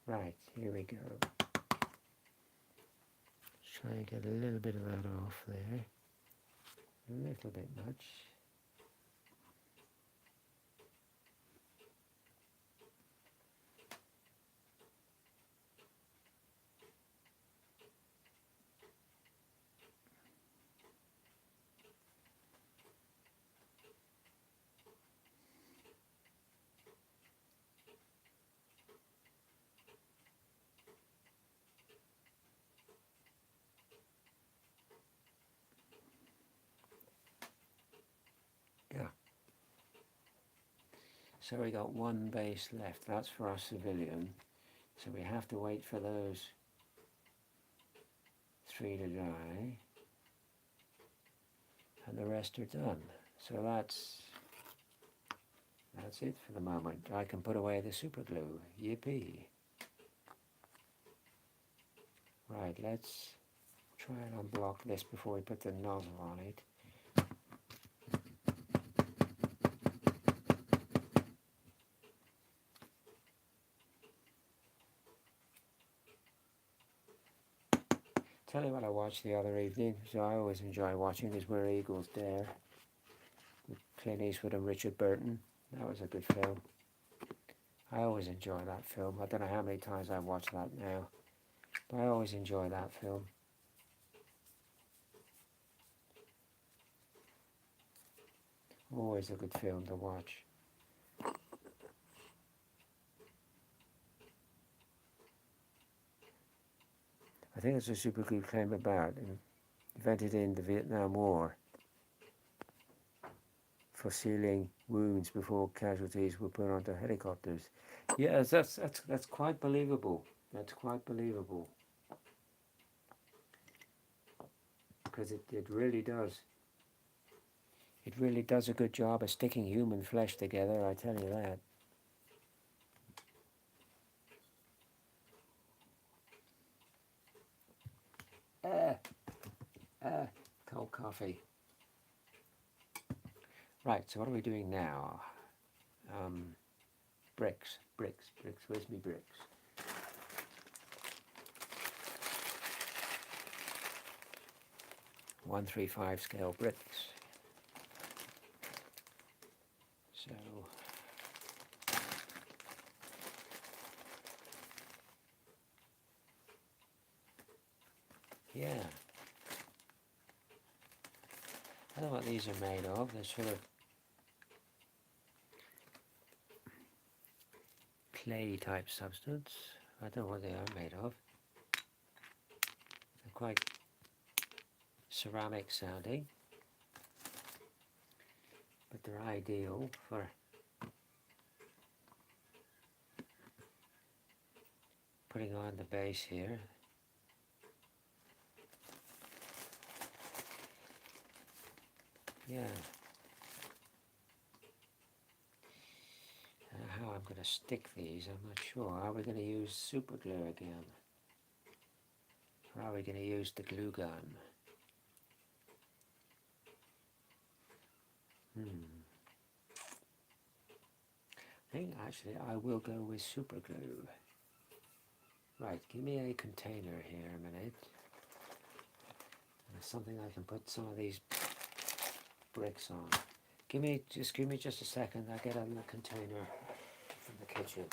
[SPEAKER 1] Right, here we go. Try and get a little bit of that off there. A little bit much. Yeah. So we got one base left. That's for our civilian. So we have to wait for those 3 to dry. And the rest are done. So that's it for the moment. I can put away the super glue. Yippee. Right, let's try and unblock this before we put the nozzle on it. Tell you what I watched the other evening, so I always enjoy watching, is Where Eagles Dare, with Clint Eastwood and Richard Burton. That was a good film. I always enjoy that film. I don't know how many times I've watched that now, but I always enjoy that film. Always a good film to watch. I think it's a super glue came about and invented in the Vietnam War for sealing wounds before casualties were put onto helicopters. Yes, that's quite believable. That's quite believable. Because it really does. It really does a good job of sticking human flesh together, I tell you that. Cold coffee. Right, so what are we doing now? Bricks. Where's me bricks? .135 scale bricks. So yeah. I don't know what these are made of. They're sort of clay type substance. I don't know what they are made of. They're quite ceramic sounding, but they're ideal for putting on the base here. Yeah. How I'm going to stick these, I'm not sure. Are we going to use super glue again? Or are we going to use the glue gun? I think actually I will go with super glue. Right, give me a container here a minute. There's something I can put some of these bricks on. Give me just a second. I'll get a container from the kitchen.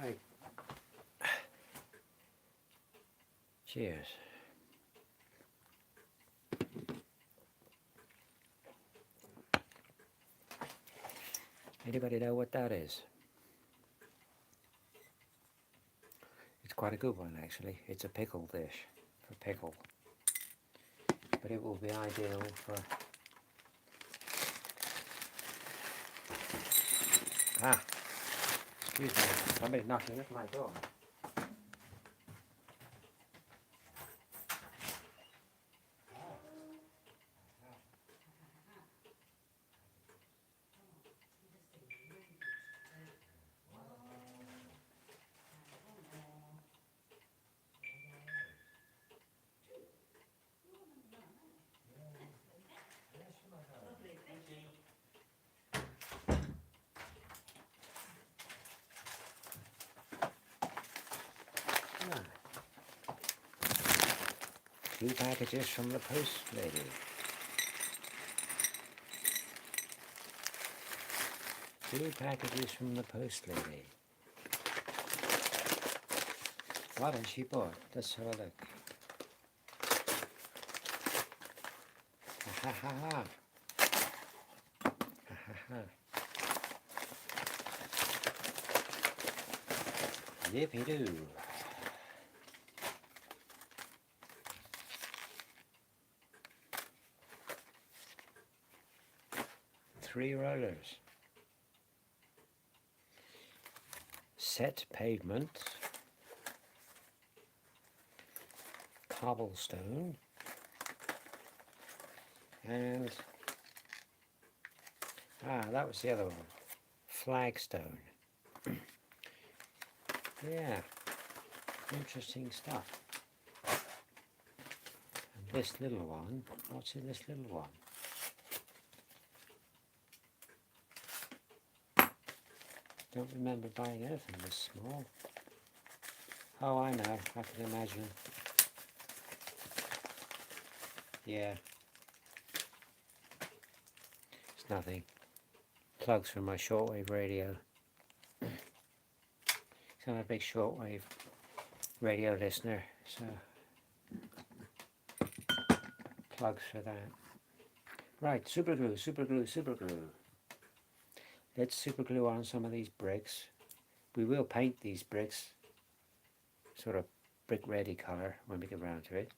[SPEAKER 1] Right. Cheers. Anybody know what that is? It's quite a good one actually. It's a pickle dish for pickle. But it will be ideal for... Ah, excuse me, somebody knocking at my door. Ah, 2 packages from the post lady. 2 packages from the post lady. What has she bought? Let's have a look. Ha ha ha. Ha ha ha. Yippee doo. Three rollers. Set pavement. Cobblestone. And that was the other one. Flagstone. Yeah, interesting stuff. And this little one, what's in this little one? Don't remember buying anything this small. Oh, I know, I can imagine. Yeah. It's nothing. Plugs from my shortwave radio. So I'm a big shortwave radio listener, so plugs for that. Right, super glue, super glue, super glue. Let's super glue on some of these bricks. We will paint these bricks sort of brick ready colour when we get around to it.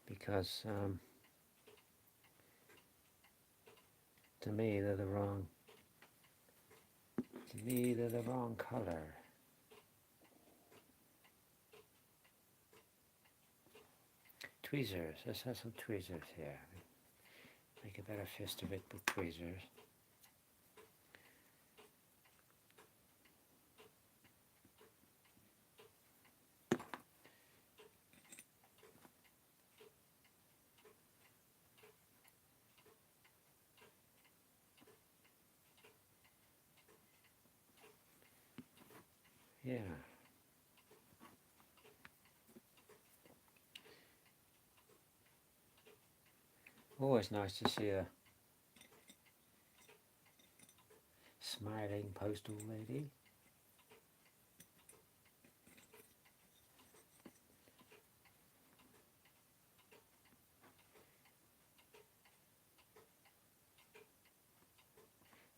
[SPEAKER 1] Because to me they're the wrong colour. Tweezers, let's have some tweezers here. Make a better fist of it with tweezers. Yeah. Always nice to see a smiling postal lady.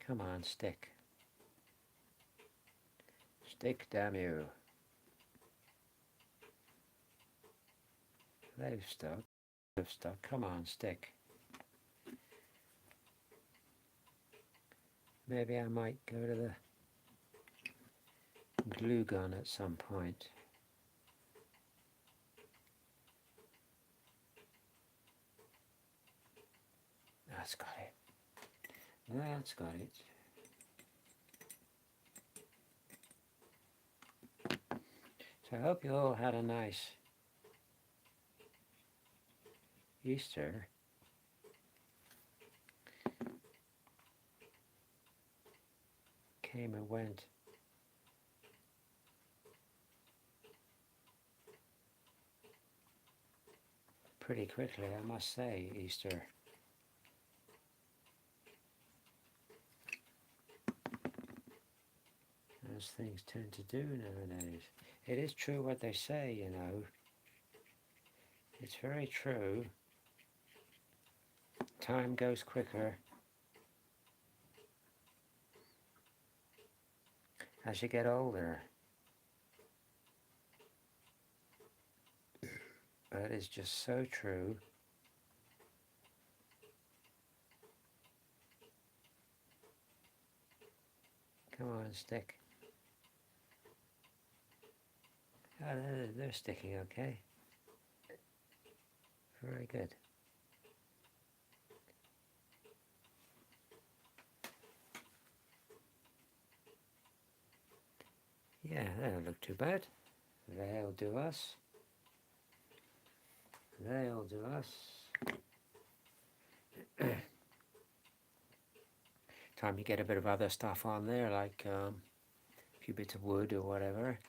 [SPEAKER 1] Come on, stick. Stick, damn you. They've stuck. They've stuck. Come on, stick. Maybe I might go to the glue gun at some point. That's got it. That's got it. So I hope you all had a nice Easter. Came and went. Pretty quickly, I must say, Easter. as things tend to do nowadays. It is true what they say, you know. It's very true. Time goes quicker as you get older. That is just so true. Come on, stick. Oh, they're sticking okay. Very good. Yeah, that don't look too bad. They'll do us. They'll do us. Time you get a bit of other stuff on there, like a few bits of wood or whatever.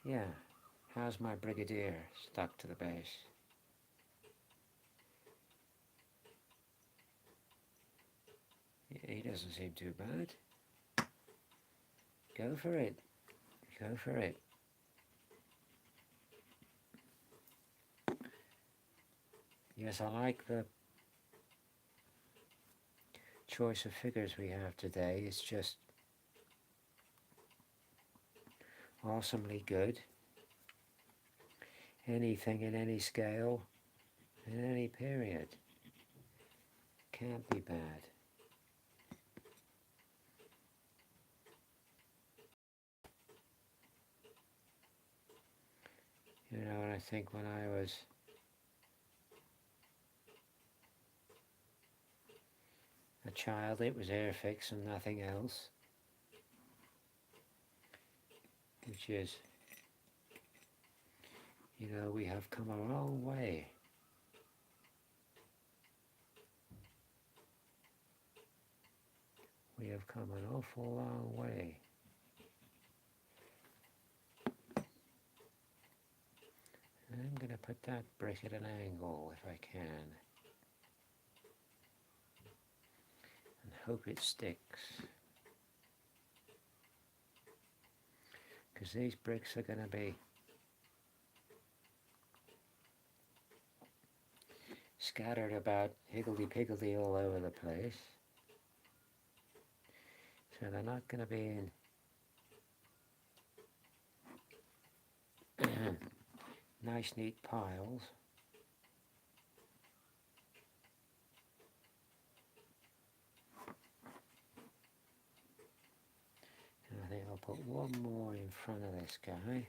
[SPEAKER 1] Yeah. How's my Brigadier stuck to the base? He doesn't seem too bad. Go for it. Go for it. Yes, I like the choice of figures we have today. It's just awesomely good. Anything in any scale, in any period. Can't be bad. You know, and I think when I was a child, it was Airfix and nothing else. Which is, you know, we have come a long way. We have come an awful long way. I'm going to put that brick at an angle if I can. And hope it sticks. Because these bricks are going to be scattered about higgledy-piggledy all over the place. So they're not going to be in nice neat piles. And I think I'll put one more in front of this guy.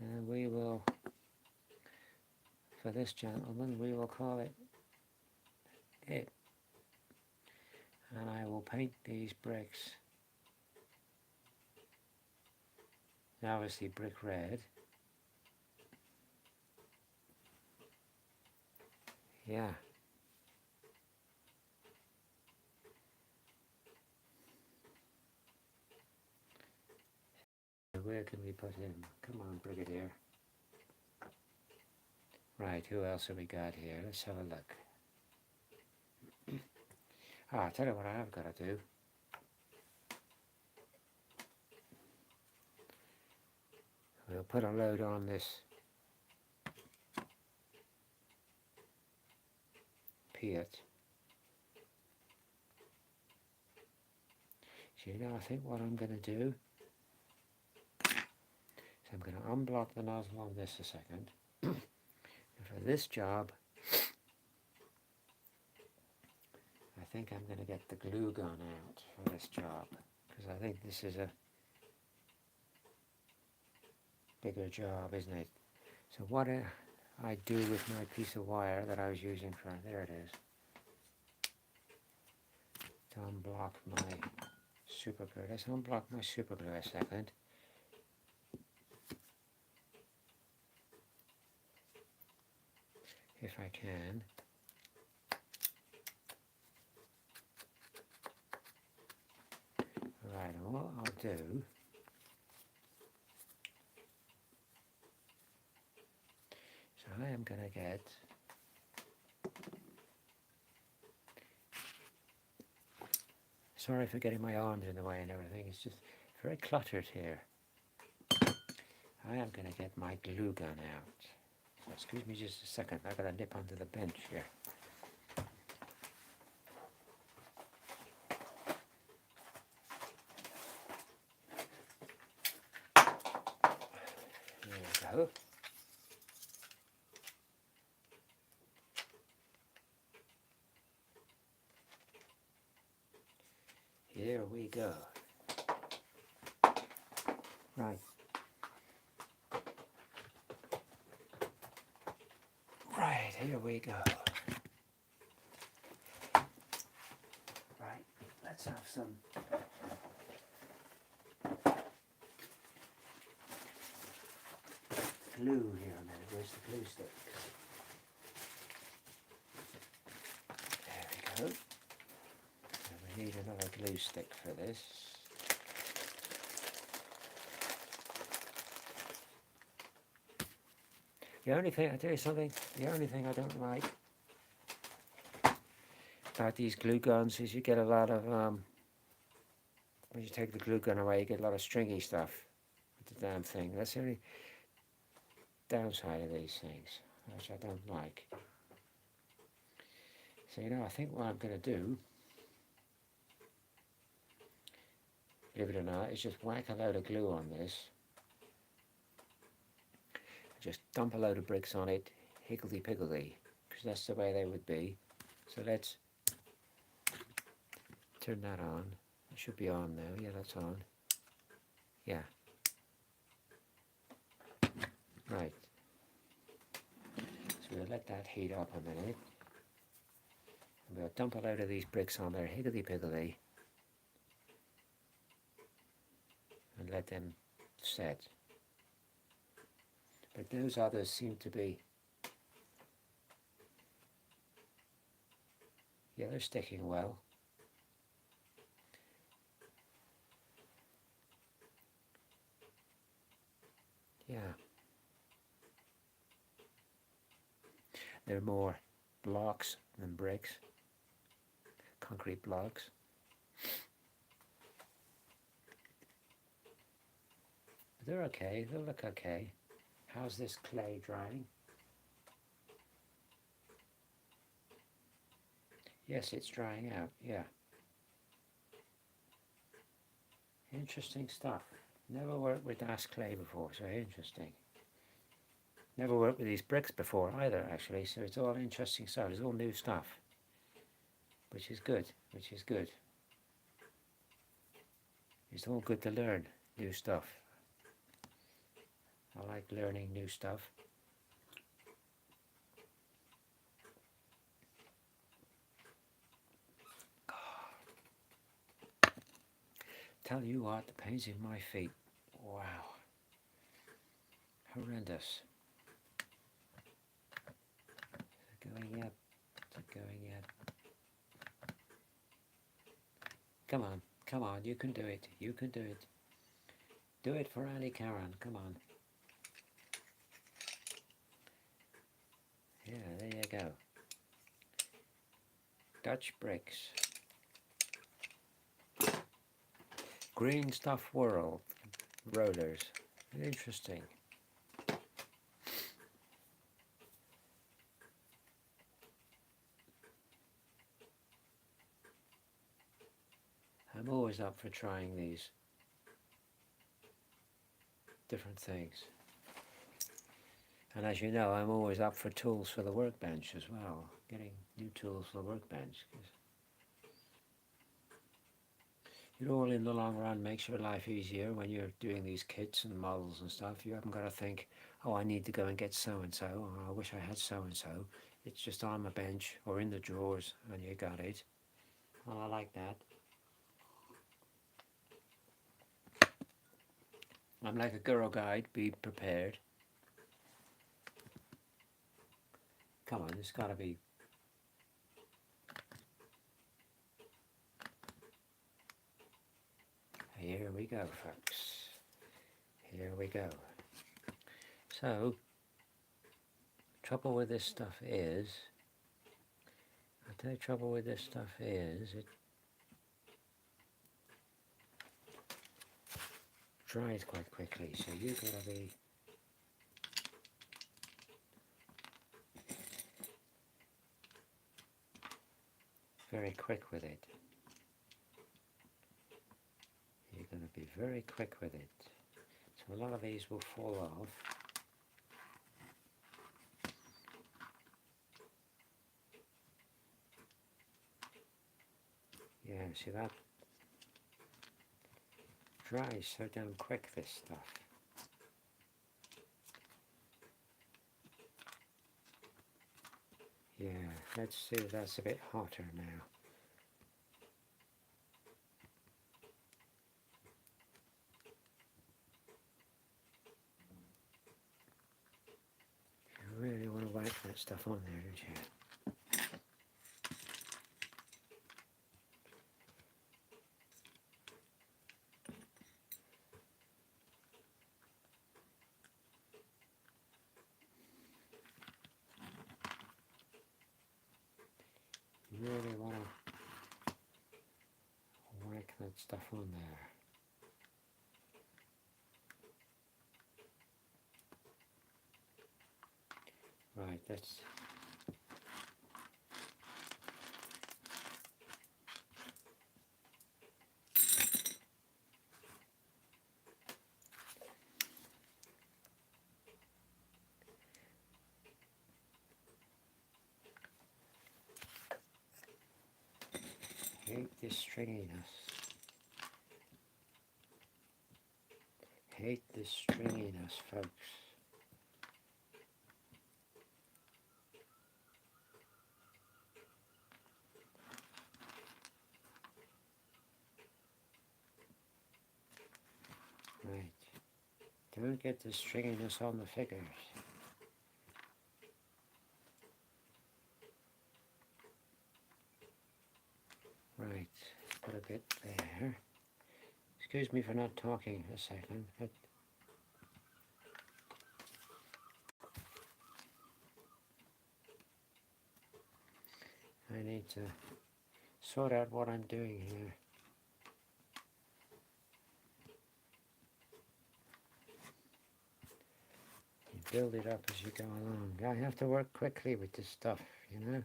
[SPEAKER 1] And we will, for this gentleman, we will call it it. And I will paint these bricks, obviously brick red. Yeah. Where can we put him? Come on, Brigadier. Right, who else have we got here? Let's have a look. I'll tell you what I've got to do. We'll put a load on this Piat. So you know, I think what I'm going to do is I'm going to unblock the nozzle on this a second. And for this job, I think I'm going to get the glue gun out for this job, because I think this is a bigger job, isn't it? So what I do with my piece of wire that I was using for, there it is, to unblock my super glue. Let's unblock my super glue a second. If I can. Right, and what I'll do I am going to get Sorry for getting my arms in the way and everything. It's just very cluttered here. I am going to get my glue gun out. So excuse me just a second. I've got to nip onto the bench here. There we go. Here we go. Right. Right, here we go. Right, let's have some glue here a minute. Where's the glue stick? There we go. And we need another glue stick for this. The only thing, I tell you something, the only thing I don't like about these glue guns is you get a lot of, when you take the glue gun away, you get a lot of stringy stuff with the damn thing. That's the only downside of these things, which I don't like. So, you know, I think what I'm going to do, believe it or not, is just whack a load of glue on this. Just dump a load of bricks on it, higgledy-piggledy, because that's the way they would be. So let's turn that on. It should be on now. Yeah, that's on. Yeah. Right. So we'll let that heat up a minute. And we'll dump a load of these bricks on there, higgledy-piggledy, and let them set. But those others seem to be, yeah, they're sticking well. Yeah. They're more blocks than bricks, concrete blocks. But they're okay, they'll look okay. How's this clay drying? Yes, it's drying out, yeah. Interesting stuff. Never worked with das clay before, so interesting. Never worked with these bricks before either, actually, so it's all interesting stuff. It's all new stuff, which is good, which is good. It's all good to learn new stuff. I like learning new stuff. Tell you what, the pains in my feet, wow, horrendous. Is it going yet? Is it going yet? Come on, you can do it, you can do it. Do it for Annie Karen, come on. Yeah, there you go. Dutch bricks. Green Stuff World rollers. Interesting. I'm always up for trying these different things. And as you know, I'm always up for tools for the workbench as well. Getting new tools for the workbench. It all in the long run makes your life easier when you're doing these kits and models and stuff. You haven't got to think, oh, I need to go and get so-and-so, or I wish I had so-and-so. It's just on my bench or in the drawers and you got it. Well, I like that. I'm like a girl guide, be prepared. Come on, it's got to be. Here we go, folks. Here we go. So, trouble with this stuff is, I'll tell you, trouble with this stuff is, dries quite quickly, so you've got to be very quick with it. You're going to be very quick with it. So a lot of these will fall off. Yeah, see that? Dries so damn quick, this stuff. Yeah, let's see if that's a bit hotter now. You really want to whack that stuff on there, don't you? You really want to whack that stuff on there. Right, that's... Hate this stringiness. Hate this stringiness, folks. Right. Don't get the stringiness on the figures. Right, put a bit there. Excuse me for not talking a second, but I need to sort out what I'm doing here. You build it up as you go along. I have to work quickly with this stuff, you know.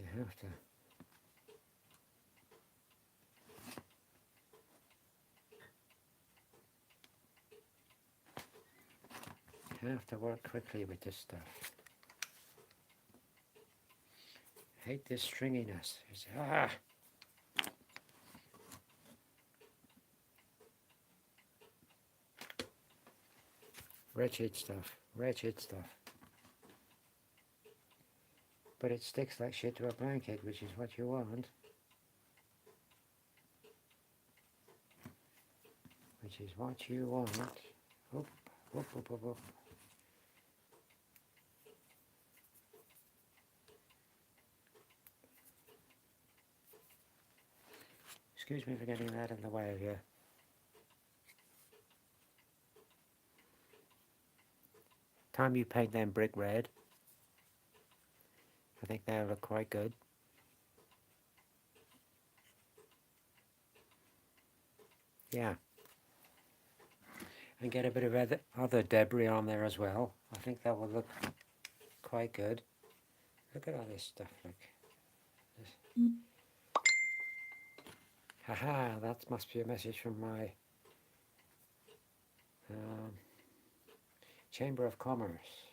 [SPEAKER 1] You have to. You have to work quickly with this stuff. Hate this stringiness. It's, wretched stuff. Wretched stuff. But it sticks like shit to a blanket, which is what you want. Which is what you want. Whoop, whoop, whoop, whoop, whoop. Excuse me for getting that in the way of you. Time you paint them brick red, I think they'll look quite good. Yeah. And get a bit of other debris on there as well. I think that will look quite good. Look at all this stuff, look. Haha, that must be a message from my Chamber of Commerce.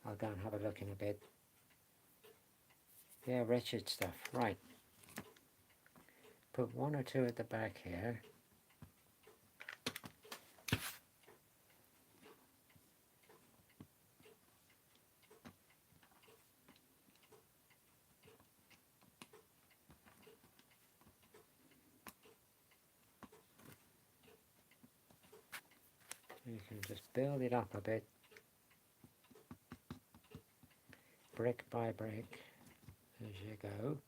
[SPEAKER 1] I'll go and have a look in a bit. Yeah, wretched stuff. Right. Put one or two at the back here. You can just build it up a bit, brick by brick, as you go.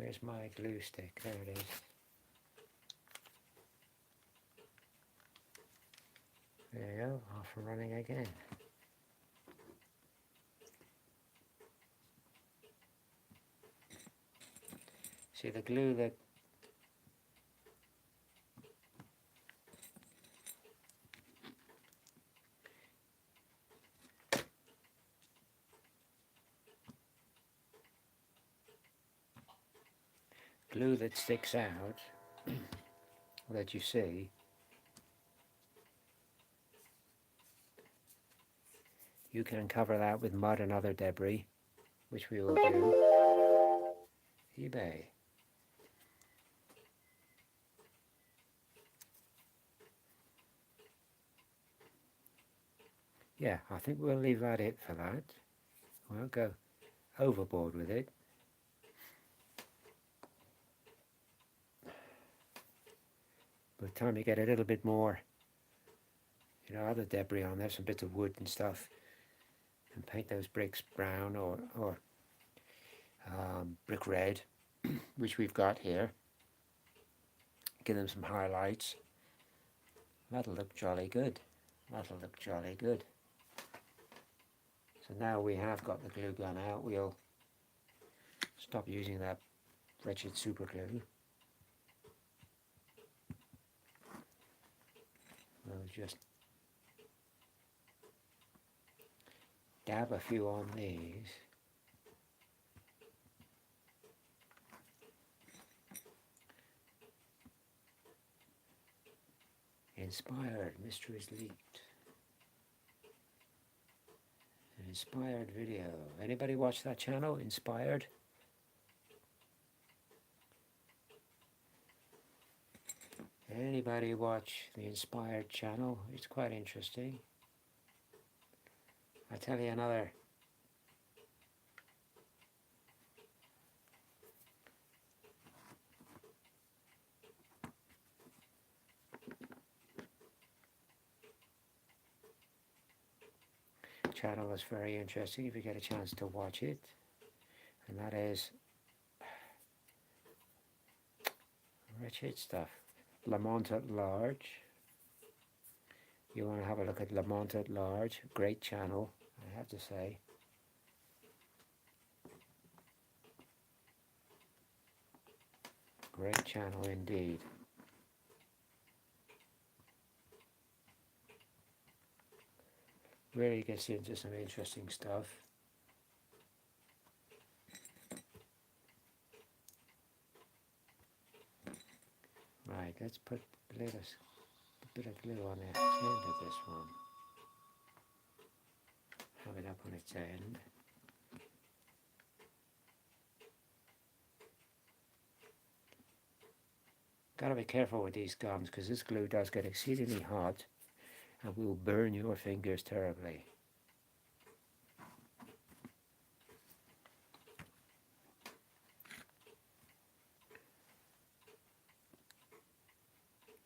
[SPEAKER 1] Where's my glue stick? There it is. There you go, off and running again. See the glue that sticks out that you see, you can cover that with mud and other debris, which we will do. eBay. Yeah, I think we'll leave that it for that. We won't go overboard with it. By the time you get a little bit more, you know, other debris on there, some bits of wood and stuff, and paint those bricks brown or brick red, which we've got here. Give them some highlights. That'll look jolly good. That'll look jolly good. So now we have got the glue gun out, we'll stop using that wretched super glue. We'll just dab a few on these. Inspired, Mysteries Leaked. An Inspired video. Anybody watch that channel, Inspired? Anybody watch the Inspired channel? It's quite interesting. I tell you another channel that's very interesting if you get a chance to watch it, and that is wretched stuff. Lamont at Large. You want to have a look at Lamont at Large. Great channel, I have to say. Great channel indeed. Really gets into some interesting stuff. Right, let's put a bit of glue on the end of this one. Have it up on its end. Gotta be careful with these gums because this glue does get exceedingly hot and will burn your fingers terribly.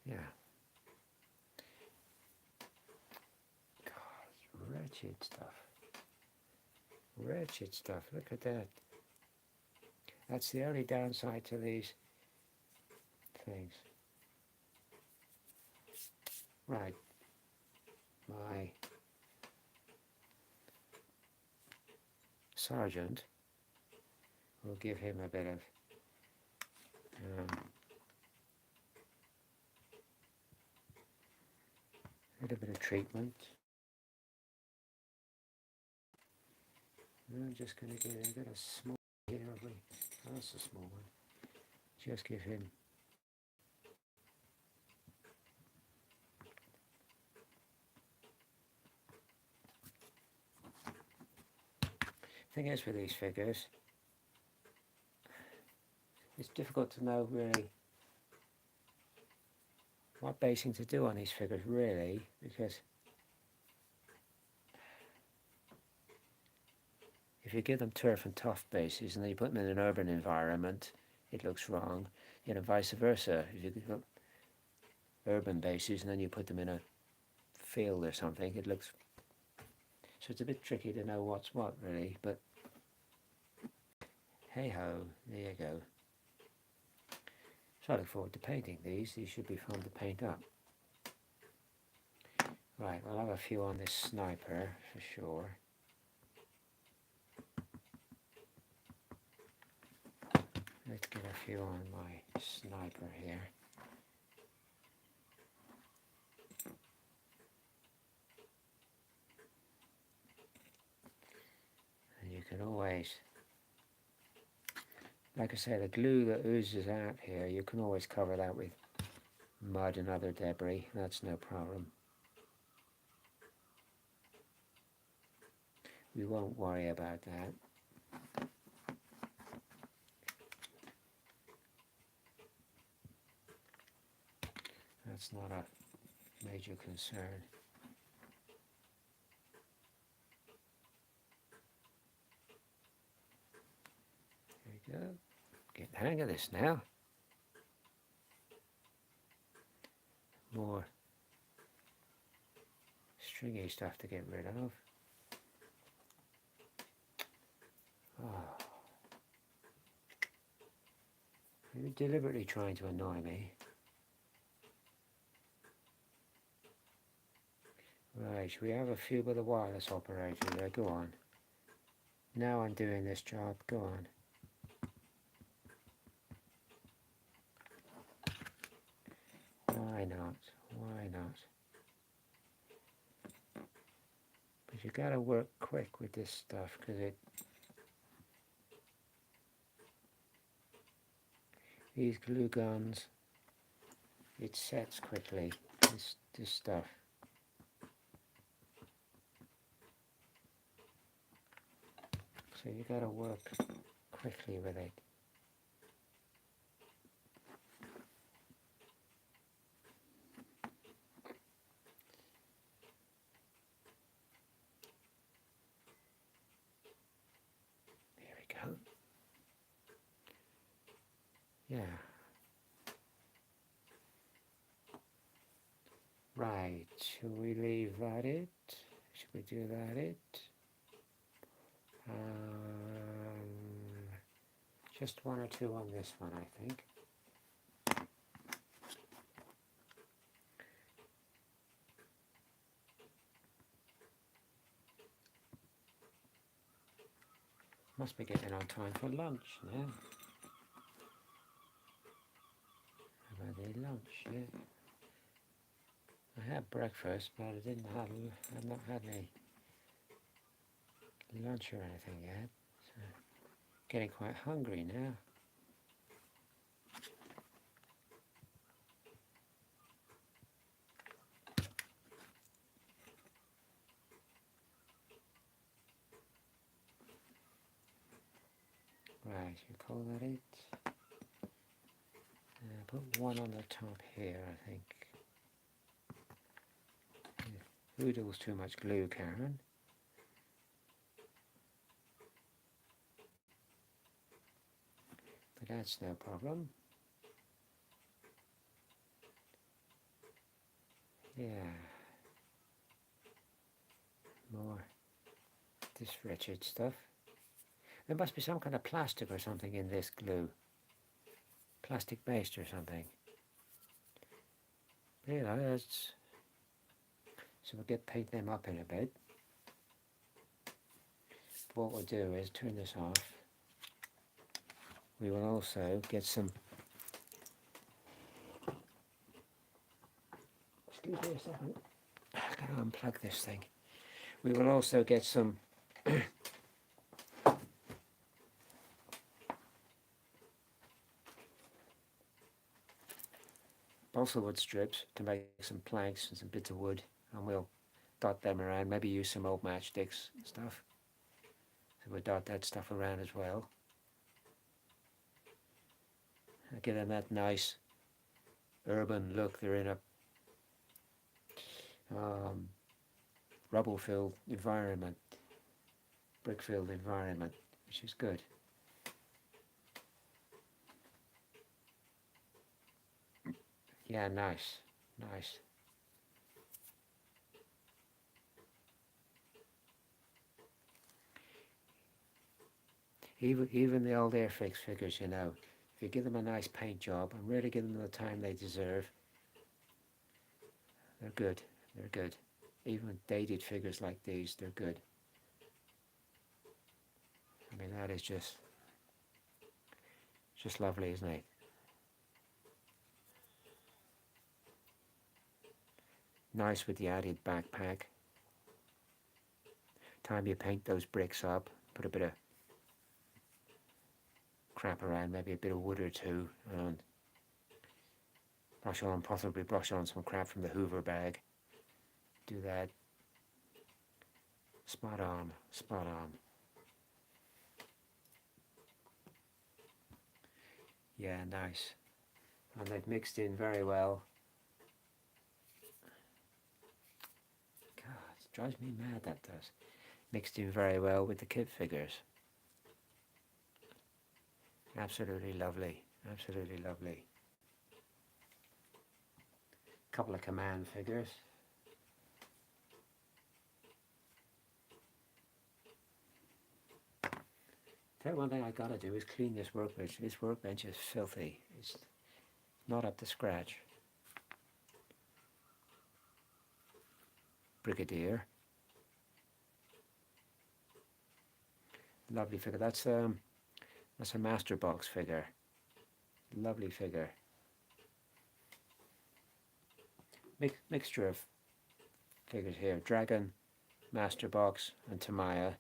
[SPEAKER 1] Yeah. God, wretched stuff. Wretched stuff. Look at that. That's the only downside to these things. Right. My sergeant will give him a bit of treatment. I'm just going to get a bit of small here. That's a small one. Just give him thing is with these figures, it's difficult to know really what basing to do on these figures really, because if you give them turf and tuff bases and then you put them in an urban environment, it looks wrong. You know, vice versa. If you give them urban bases and then you put them in a field or something, it looks... So it's a bit tricky to know what's what really, but hey ho, there you go. So I look forward to painting these. These should be fun to paint up. Right, we'll have a few on this sniper for sure. Let's get a few on my sniper here. And you can always, like I said, the glue that oozes out here, you can always cover that with mud and other debris. That's no problem. We won't worry about that. That's not a major concern. There we go. Get the hang of this now. More stringy stuff to get rid of. Oh. You're deliberately trying to annoy me. Right, we have a few with the wireless operator there. Go on. Now I'm doing this job. Go on. Why not? Why not? But you gotta work quick with this stuff because these glue guns, it sets quickly. This stuff. So you gotta work quickly with it. There we go. Yeah. Right, should we leave that it? Should we do that it? Just one or two on this one, I think. Must be getting on time for lunch now. How about the lunch? Yeah. I had breakfast, but I've not had any lunch or anything yet. So getting quite hungry now. Right, you call that it? Put one on the top here, I think. Oodles too much glue, Karen. But that's no problem. Yeah. More this wretched stuff. There must be some kind of plastic or something in this glue. Plastic based or something. You know, that's... So we'll paint them up in a bit. What we'll do is turn this off. We will also get some... Excuse me a second. I've got to unplug this thing. We will also get some balsa wood strips to make some planks and some bits of wood, and we'll dot them around, maybe use some old matchsticks and stuff. So we'll dot that stuff around as well. Give them that nice urban look. They're in a rubble-filled environment, brick-filled environment, which is good. Yeah, nice, nice. Even the old Airfix figures, you know, if you give them a nice paint job and really give them the time they deserve, they're good. They're good. Even dated figures like these, they're good. I mean, that is just lovely, isn't it? Nice with the added backpack. Time you paint those bricks up, put a bit of crap around, maybe a bit of wood or two, and possibly brush on some crap from the Hoover bag. Do that. Spot on, spot on. Yeah, nice. And they've mixed in very well. God, it drives me mad, that does. Mixed in very well with the kit figures. Absolutely lovely, absolutely lovely. Couple of command figures. Tell you one thing I gotta do is clean this workbench. This workbench is filthy. It's not up to scratch. Brigadier. Lovely figure. That's a Master Box figure. Lovely figure. Mixture of figures here. Dragon, Master Box, and Tamiya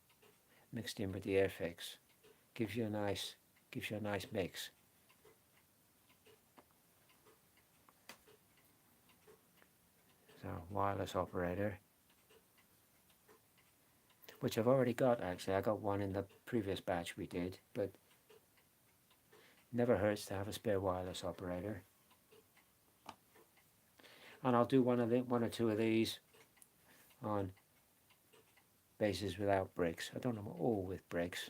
[SPEAKER 1] mixed in with the Airfix. Gives you a nice mix. So wireless operator, which I've already got actually. I got one in the previous batch we did, but never hurts to have a spare wireless operator. And I'll do one or two of these on bases without bricks. I don't know all with bricks.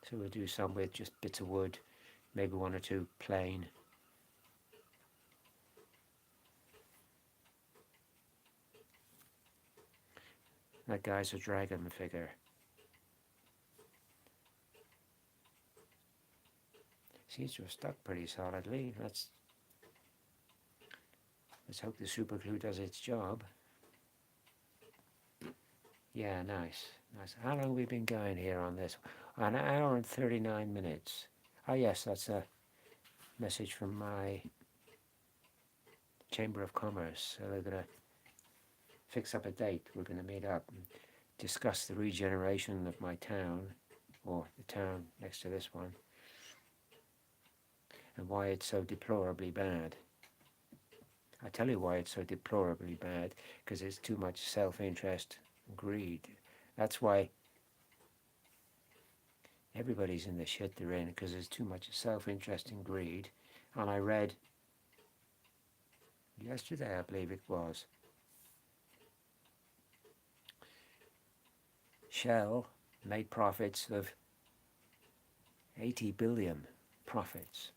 [SPEAKER 1] So we'll do some with just bits of wood, maybe one or two plain. That guy's a dragon figure. Seems to have stuck pretty solidly. Let's hope the super glue does its job. Yeah, nice. How long have we been going here on this? An hour and 39 minutes. Oh yes, that's a message from my Chamber of Commerce. So they're going to fix up a date. We're going to meet up and discuss the regeneration of my town, or the town next to this one, and why it's so deplorably bad. I tell you why it's so deplorably bad, because it's too much self-interest and greed. That's why everybody's in the shit they're in, because there's too much self-interest and greed. And I read yesterday, I believe it was, Shell made profits of 80 billion profits.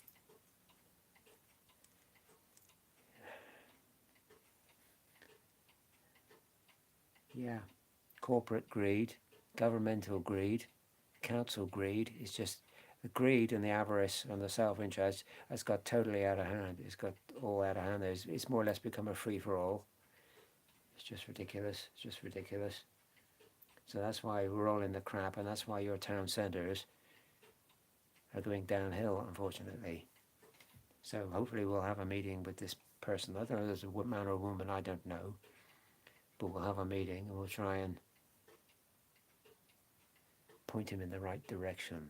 [SPEAKER 1] Yeah, corporate greed, governmental greed, council greed. It's just the greed and the avarice and the self-interest has got totally out of hand. It's got all out of hand. It's more or less become a free-for-all. It's just ridiculous. It's just ridiculous. So that's why we're all in the crap, and that's why your town centres are going downhill, unfortunately. So hopefully we'll have a meeting with this person. I don't know if there's a man or a woman, I don't know. But we'll have a meeting and we'll try and point him in the right direction.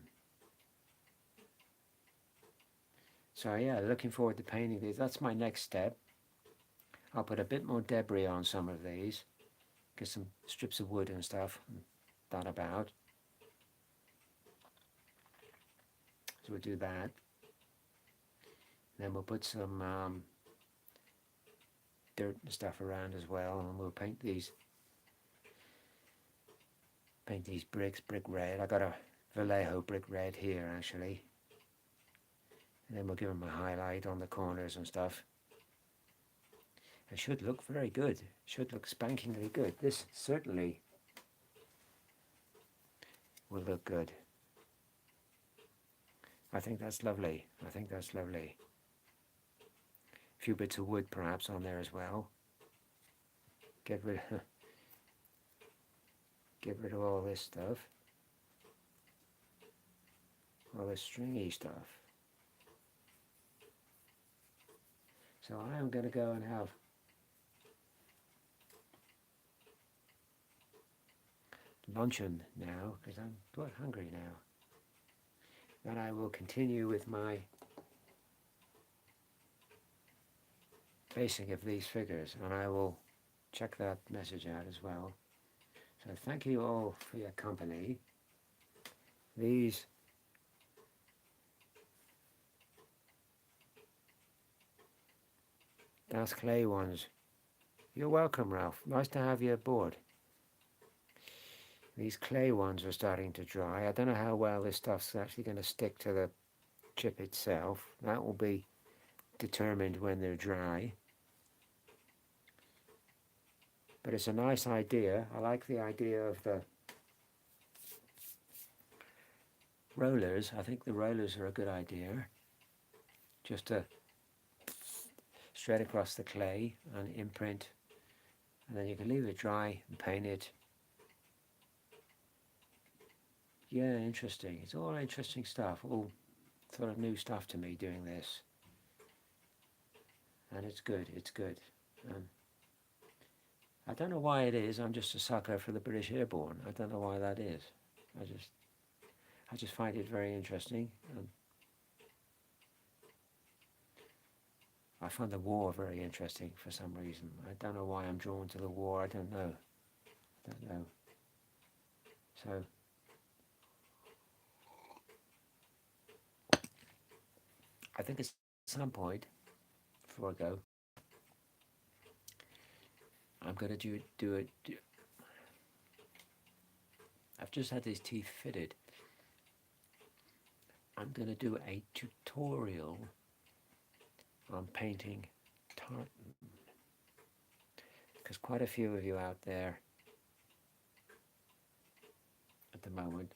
[SPEAKER 1] So yeah, looking forward to painting these. That's my next step. I'll put a bit more debris on some of these. Get some strips of wood and stuff and dot about. So we'll do that. Then we'll put some dirt and stuff around as well, and we'll paint these bricks brick red. I got a Vallejo brick red here actually, and then we'll give them a highlight on the corners and stuff. It should look very good. Should look spankingly good. This certainly will look good. I think that's lovely. I think that's lovely. A few bits of wood perhaps on there as well. Get rid get rid of all this stuff. All this stringy stuff. So I am going to go and have luncheon now because I'm quite hungry now. Then I will continue with my basing of these figures and I will check that message out as well. So thank you all for your company. These Das clay ones. You're welcome, Ralph. Nice to have you aboard. These clay ones are starting to dry. I don't know how well this stuff's actually going to stick to the chip itself. That will be determined when they're dry. But it's a nice idea. I like the idea of the rollers. I think the rollers are a good idea. Just to straight across the clay and imprint. And then you can leave it dry and paint it. Yeah, interesting. It's all interesting stuff. All sort of new stuff to me doing this. And it's good. It's good. I don't know why it is. I'm just a sucker for the British Airborne. I don't know why that is. I just find it very interesting. I find the war very interesting for some reason. I don't know why I'm drawn to the war. I don't know. So I think at some point, before I go, I'm going to do it. I've just had these teeth fitted. I'm going to do a tutorial on painting tartan. Because quite a few of you out there at the moment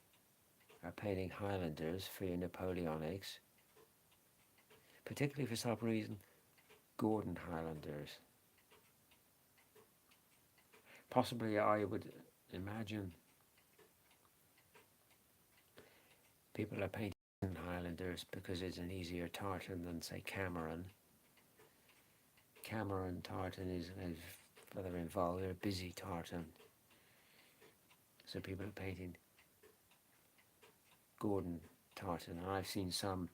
[SPEAKER 1] are painting Highlanders for your Napoleonics. Particularly for some reason, Gordon Highlanders. Possibly I would imagine people are painting Highlanders because it's an easier tartan than, say, Cameron. Cameron tartan is further involved. They're a busy tartan. So people are painting Gordon tartan. And I've seen some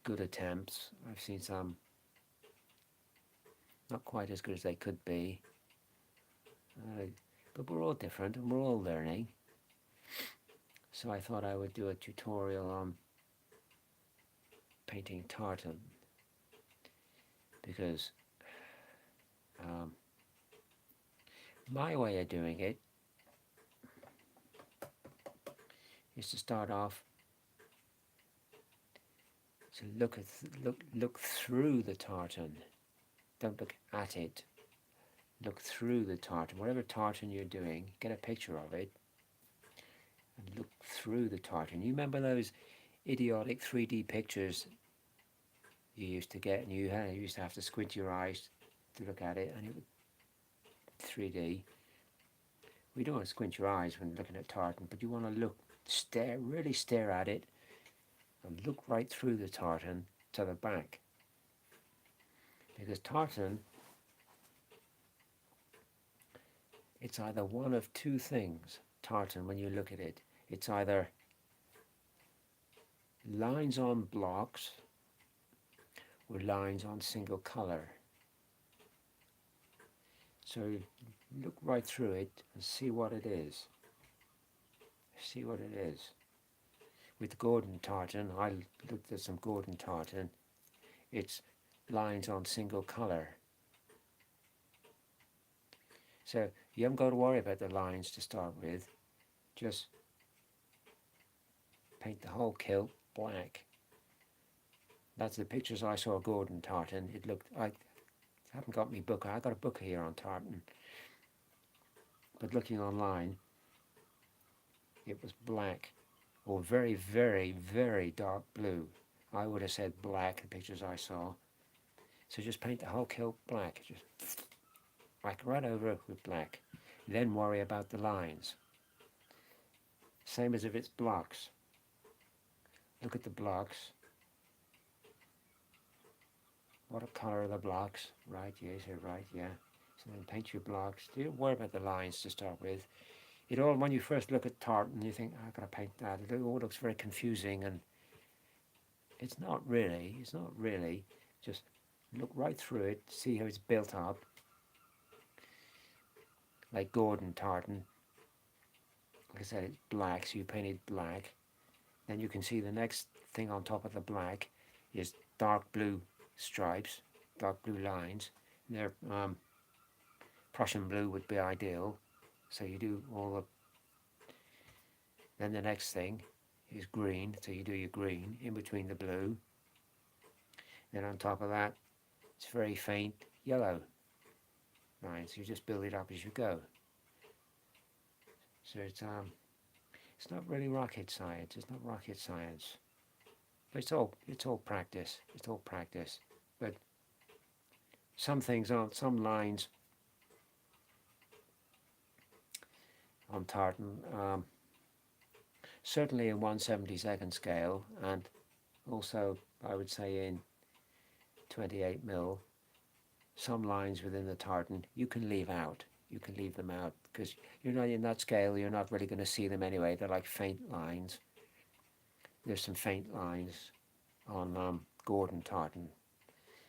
[SPEAKER 1] good attempts. I've seen some not quite as good as they could be. But we're all different and we're all learning. So I thought I would do a tutorial on painting tartan because my way of doing it is to start off to look through the tartan. Don't look at it. Look through the tartan. Whatever tartan you're doing, get a picture of it and look through the tartan. You remember those idiotic 3D pictures you used to get, and you used to have to squint your eyes to look at it, and it was 3D. We don't want to squint your eyes when looking at tartan, but you want to really stare at it, and look right through the tartan to the back. Because tartan, it's either one of two things. Tartan, when you look at it, it's either lines on blocks or lines on single color. So look right through it and see what it is. See what it is. With Gordon tartan, I looked at some Gordon tartan, it's lines on single color. So you haven't got to worry about the lines to start with. Just paint the whole kilt black. That's the pictures I saw of Gordon tartan. It looked, I haven't got my book. I got a book here on tartan. But looking online, it was black or very, very, very dark blue. I would have said black, the pictures I saw. So just paint the whole kilt black, just whack right over it with black. Then worry about the lines. Same as if it's blocks. Look at the blocks. What colour are the blocks? Right, yes, you're right, yeah. So then paint your blocks. Don't worry about the lines to start with. It all, when you first look at tartan, you think, I've got to paint that. It all looks very confusing, and it's not really. It's not really. Just look right through it, see how it's built up. Like Gordon tartan. Like I said, it's black, so you paint it black. Then you can see the next thing on top of the black is dark blue stripes, dark blue lines. They're Prussian blue would be ideal. So you do all the. Then the next thing is green, so you do your green in between the blue. Then on top of that, it's very faint yellow lines. You just build it up as you go. So it's not really rocket science. It's not rocket science. But it's all practice. It's all practice. But some things aren't. Some lines on tartan, certainly in 1/72 scale, and also I would say in 28mm, some lines within the tartan you can leave out. You can leave them out because you're not in that scale. You're not really going to see them anyway. They're like faint lines. There's some faint lines on Gordon tartan.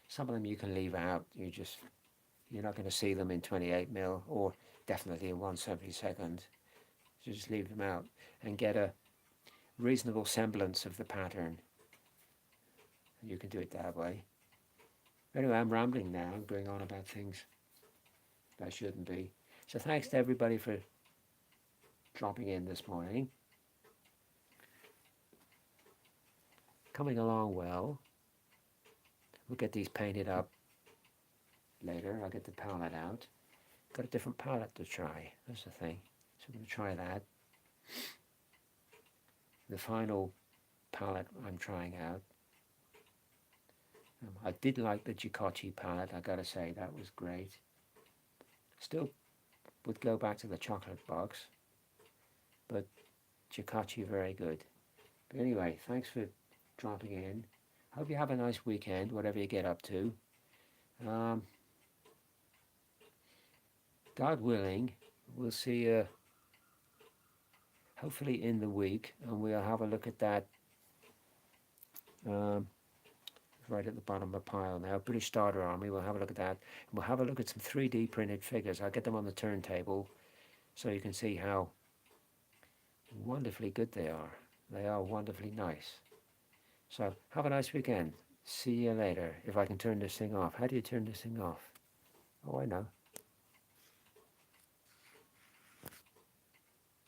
[SPEAKER 1] Some of them you can leave out. You're not going to see them in 28mm or definitely in 1/72. So just leave them out and get a reasonable semblance of the pattern. You can do it that way. Anyway, I'm rambling now. I'm going on about things that I shouldn't be. So thanks to everybody for dropping in this morning. Coming along well. We'll get these painted up later. I'll get the palette out. Got a different palette to try. That's the thing. So I'm going to try that. The final palette I'm trying out. I did like the Gioacci palette, I gotta say, that was great. Still would go back to the chocolate box, but Gioacci very good. But anyway, thanks for dropping in. Hope you have a nice weekend, whatever you get up to. God willing, we'll see you hopefully in the week, and we'll have a look at that. Right at the bottom of the pile now, British Starter Army. We'll have a look at that. And we'll have a look at some 3D printed figures. I'll get them on the turntable so you can see how wonderfully good they are. They are wonderfully nice. So have a nice weekend. See you later. If I can turn this thing off. How do you turn this thing off? Oh, I know.